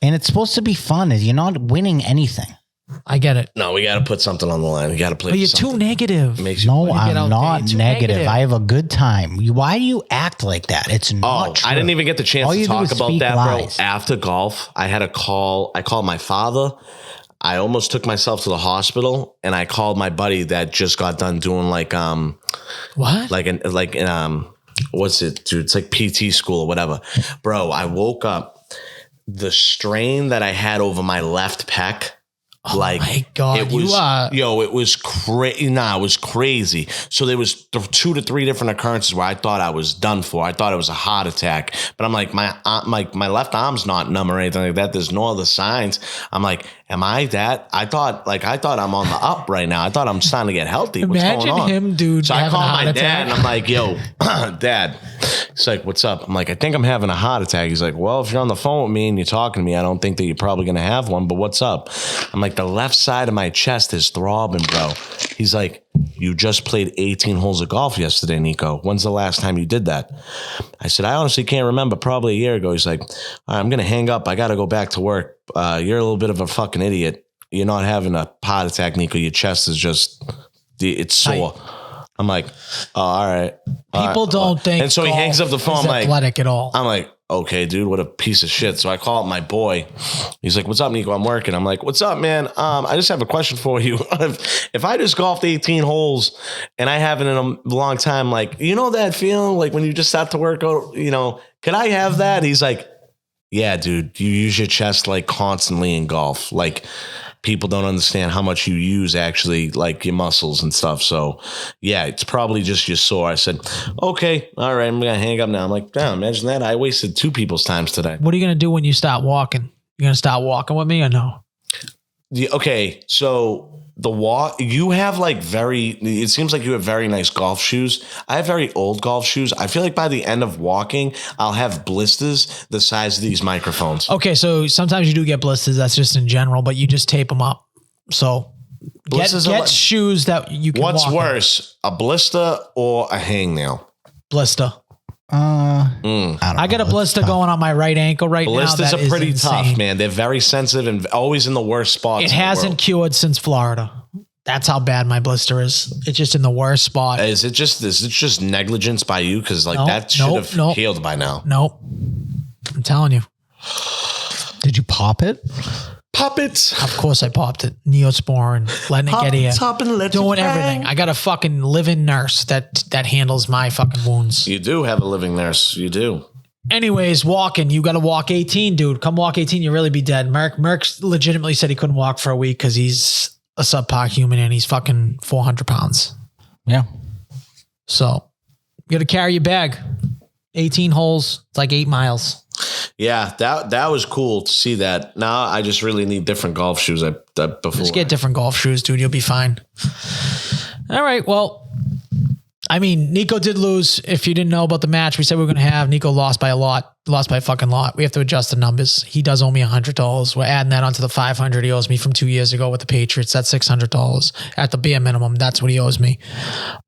And it's supposed to be fun. You're not winning anything. I get it. No, we got to put something on the line. We got to play. But you're too negative. No, I'm not negative. I have a good time. Why do you act like that? It's not true. I didn't even get the chance to talk about that, lies. bro. After golf, I had a call. I called my father. I almost took myself to the hospital, and I called my buddy that just got done doing what? What's it, dude? It's like PT school or whatever. Bro, I woke up. The strain that I had over my left pec. Oh my God, it was crazy. It was crazy. So there was 2 to 3 different occurrences where I thought I was done for. I thought it was a heart attack, but I'm like, my left arm's not numb or anything like that. There's no other signs. I'm like, am I that? I thought I'm on the up right now. I thought I'm starting to get healthy. What's going on? Imagine him, dude. So I called my dad and I'm like, yo, Dad. He's like, what's up? I'm like, I think I'm having a heart attack. He's like, well, if you're on the phone with me and you're talking to me, I don't think that you're probably going to have one, but what's up? I'm like, the left side of my chest is throbbing, bro. He's like, you just played 18 holes of golf yesterday, Nico. When's the last time you did that? I said, I honestly can't remember. Probably a year ago. He's like, all right, I'm going to hang up. I got to go back to work. You're a little bit of a fucking idiot. You're not having a heart attack, Nico. Your chest is it's sore. I'm like, oh, all right. People don't think. And so he hangs up the phone. I'm like, athletic at all. I'm like, okay, dude, what a piece of shit. So I call up my boy. He's like, what's up, Nico? I'm working. I'm like, what's up, man? I just have a question for you. If I just golfed 18 holes and I haven't in a long time, like, you know that feeling like when you just start to work out, could I have that? He's like, yeah, dude, you use your chest like constantly in golf. Like, people don't understand how much you use actually, like your muscles and stuff. So yeah, it's probably just your sore. I said, okay, all right, I'm going to hang up now. I'm like, damn, imagine that. I wasted 2 people's times today. What are you going to do when you start walking? You going to start walking with me or no? Okay. So the walk, you have like it seems like you have very nice golf shoes. I have very old golf shoes. I feel like by the end of walking, I'll have blisters the size of these microphones. Okay, so sometimes you do get blisters. That's just in general, but you just tape them up. So get shoes that you can What's walk worse, a blister or a hangnail? Blister. I got a blister going on my right ankle right Blisters now. Blisters are pretty tough, man. They're very sensitive and always in the worst spots. It hasn't cured since Florida. That's how bad my blister is. It's just in the worst spot. Is it just negligence by you? Because that should have healed by now. Nope. I'm telling you. Did you pop it? Pop it. Of course I popped it. Neosporin, letting it get here. Doing everything. I got a fucking living nurse that handles my fucking wounds. You do have a living nurse. You do. Anyways, walking. You got to walk 18, dude. Come walk 18. You'll really be dead. Merc legitimately said he couldn't walk for a week because he's a subpar human and he's fucking 400 pounds. Yeah. So you got to carry your bag. 18 holes. It's like 8 miles. Yeah, that was cool to see that. Now I just really need different golf shoes. Before. Just get different golf shoes, dude. You'll be fine. All right. Well, I mean, Nico did lose. If you didn't know about the match we said we were going to have, Nico lost by a lot. Lost by a fucking lot. We have to adjust the numbers. He does owe me $100. We're adding that onto the $500 he owes me from 2 years ago with the Patriots. That's $600 at the bare minimum. That's what he owes me.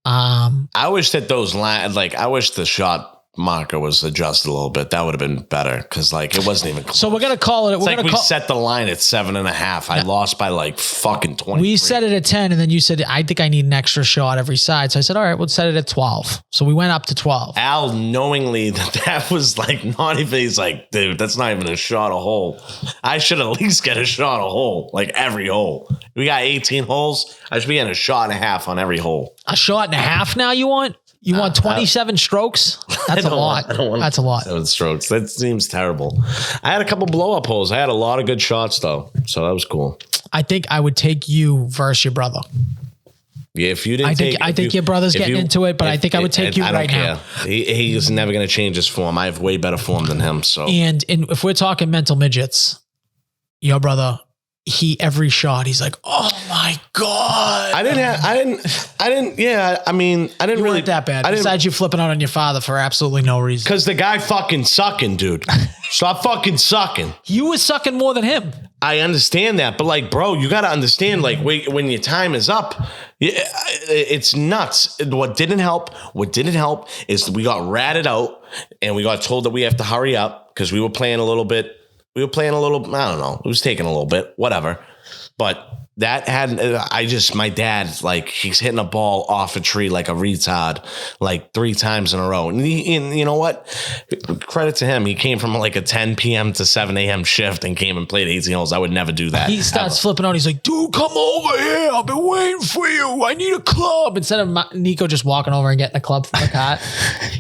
I wish that I wish the shot marker was adjusted a little bit. That would have been better because it wasn't even close. So we're gonna call it. We set the line at 7.5. I lost by fucking 20. We set it at 10, and then you said I think I need an extra shot every side. So I said, all right, we'll set it at 12. So we went up to 12. Al knowingly that was not even. He's like, dude, that's not even a shot a hole. I should at least get a shot a hole, every hole. We got 18 holes. I should be getting a shot and a half on every hole. A shot and a half now? You want? You want 27 strokes? That's a lot. That's a lot. 7 strokes. That seems terrible. I had a couple blow up holes. I had a lot of good shots though, so that was cool. I think I would take you versus your brother. Yeah, if you didn't, I think your brother's getting into it, but I think I would take you right now. He is never going to change his form. I have way better form than him. So, and if we're talking mental midgets, your brother. Every shot, he's like, oh my God. I didn't really that bad. Besides you flipping out on your father for absolutely no reason. Because the guy fucking sucking, dude. Stop fucking sucking. You was sucking more than him. I understand that. But bro, you got to understand, when your time is up, it's nuts. What didn't help is we got ratted out and we got told that we have to hurry up because we were playing a little bit. I don't know. It was taking a little bit, whatever. But that my dad, he's hitting a ball off a tree like a retard, 3 times in a row. And you know what? Credit to him. He came from a 10 p.m. to 7 a.m. shift and came and played 18 holes. I would never do that. He starts flipping out. He's like, dude, come over here. I've been waiting for you. I need a club. Instead of Nico just walking over and getting a club from the cot,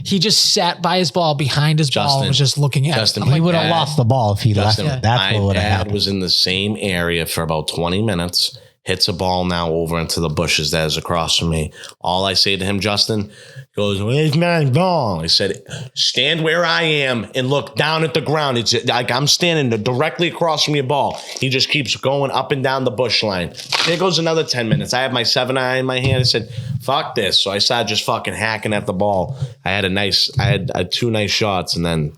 he just sat by his ball behind his ball and was just looking at it. He would have lost the ball if he left. That's what would have happened. My dad was in the same area for about 20 minutes. Hits a ball now over into the bushes that is across from me. All I say to him, Justin, goes, where's my ball? I said, stand where I am and look down at the ground. It's I'm standing directly across from your ball. He just keeps going up and down the bush line. There goes another 10 minutes. I have my 7-iron in my hand. I said, fuck this. So I started just fucking hacking at the ball. I had 2 nice shots and then...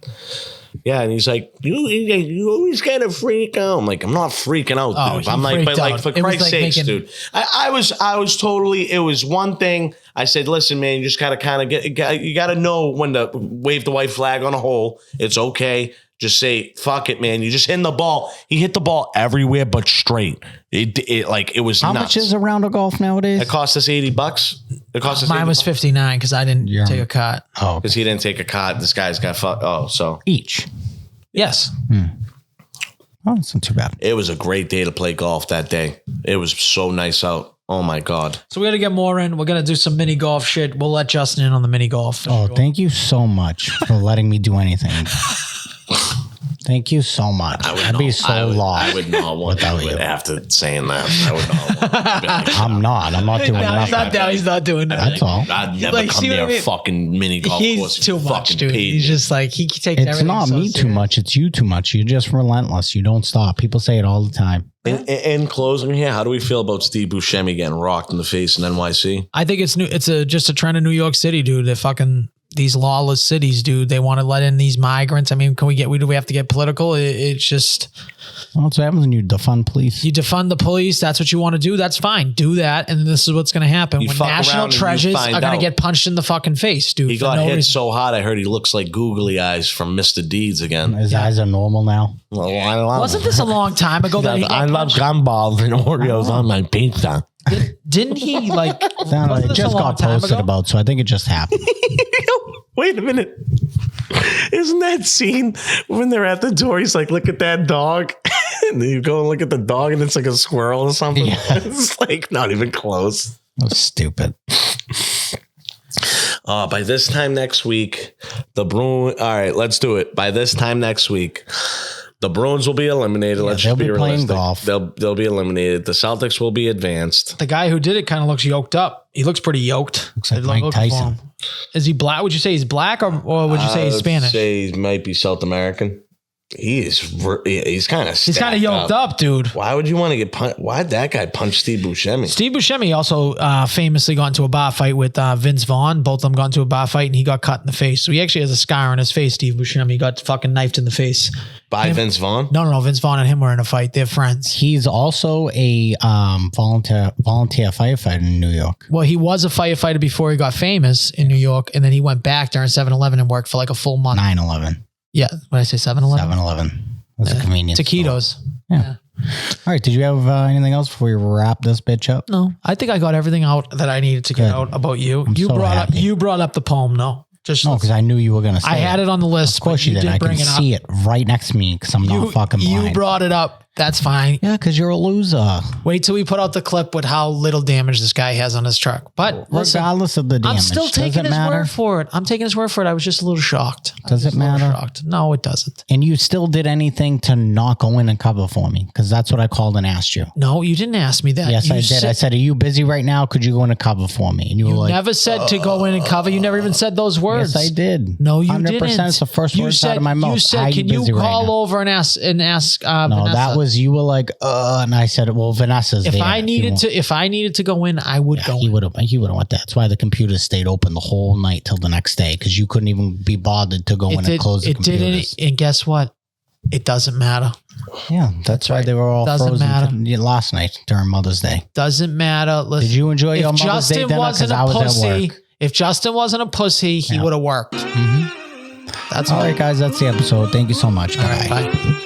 Yeah, and he's like, you always gotta freak out. I'm like, I'm not freaking out, dude. I'm like, but for Christ's sakes, dude. I was totally. It was one thing. I said, listen, man, you just gotta kind of you gotta know when to wave the white flag on a hole. It's okay. Just say, fuck it, man. You just hit the ball. He hit the ball everywhere but straight. It was How nuts. much is a round of golf nowadays? It cost us $80. It cost us. Mine was $59 because I didn't take a cut. Oh, because he didn't take a cut. This guy's got fucked. Oh, so each. Yes. Oh, it's not too bad. It was a great day to play golf that day. It was so nice out. Oh my God. So we got to get more in. We're going to do some mini golf shit. We'll let Justin in on the mini golf. Oh, sure. Thank you so much for letting me do anything. Thank you so much. I'd be so lost. I would not want to do it after saying that. I would not want to. Like, I'm not doing nothing. He's not doing that. That's all. I'd never come near a fucking mini golf course. He's too much, dude. He's just like, he takes everything. It's not me too much. It's you too much. You're just relentless. You don't stop. People say it all the time. In closing here, how do we feel about Steve Buscemi getting rocked in the face in NYC? I think it's new. It's just a trend in New York City, dude. They're fucking these lawless cities, dude. They want to let in these migrants. I mean, do we have to get political? It's just. Well, that's what happens when you defund police. You defund the police. That's what you want to do. That's fine. Do that. And this is what's going to happen. When national treasures are going to get punched in the fucking face, dude. He got hit so hard, I heard he looks like googly eyes from Mr. Deeds again. His eyes are normal now. Well, I love Wasn't this a long time ago? I love gumballs and Oreos on my pizza. Didn't he like? It just got posted about, so I think it just happened. Wait a minute. Isn't that scene when they're at the door? He's like, look at that dog. And then you go and look at the dog and it's like a squirrel or something. Yeah. It's like not even close. That's stupid. By this time next week, the Bruins. All right, let's do it. By this time next week, the Bruins will be eliminated. Let's they'll be realistic. playing golf. They'll be eliminated. The Celtics will be advanced. The guy who did it kind of looks yoked up. He looks pretty yoked. Looks like Mike Tyson. Is he black? Would you say he's black or would you say he's Spanish? I would say he might be South American. He's kind of yoked up, dude. Why would you want to get punched? Why'd that guy punch Steve Buscemi? Steve Buscemi also famously got into a bar fight with Vince Vaughn. Both of them got into a bar fight and he got cut in the face. So he actually has a scar on his face, Steve Buscemi. He got fucking knifed in the face. By Vince Vaughn? No. Vince Vaughn and him were in a fight. They're friends. He's also a volunteer firefighter in New York. Well, he was a firefighter before he got famous in New York. And then he went back during 7-Eleven and worked for like a full month. 9/11. Yeah. What did I say? 7-Eleven? 7-Eleven. That's a convenience. Taquitos. Yeah. All right. Did you have anything else before we wrap this bitch up? No. I think I got everything out that I needed to get out about you. You brought up the poem, no? Because I knew you were going to say I had it on the list. Of course you did. I can see it right next to me because I'm not fucking blind. You brought it up. That's fine. Yeah, because you're a loser. Wait till we put out the clip with how little damage this guy has on his truck. But regardless of the damage, I'm still taking his word for it. I was just a little shocked. Does it matter? No, it doesn't. And you still did anything to not go in and cover for me? Because that's what I called and asked you. No, you didn't ask me that. Yes, I did. I said, are you busy right now? Could you go in and cover for me? And you were like, never said to go in and cover. You never even said those words. Yes, I did. No, you 100% didn't. 100% it's the first words out of my mouth. You said, can you call over and ask no, Vanessa? That was, you were like, and I said, well, Vanessa's there. If I needed to go in, I would go in. He would have went that. That's why the computer stayed open the whole night till the next day, because you couldn't even be bothered to go in and close the computers. And guess what? It doesn't matter. Yeah, that's why they were all frozen last night during Mother's Day. Doesn't matter. Listen, did you enjoy your Mother's Day dinner? Because I was at work. If Justin wasn't a pussy, he would have worked. Mm-hmm. That's all right, guys. That's the episode. Thank you so much. All right, bye.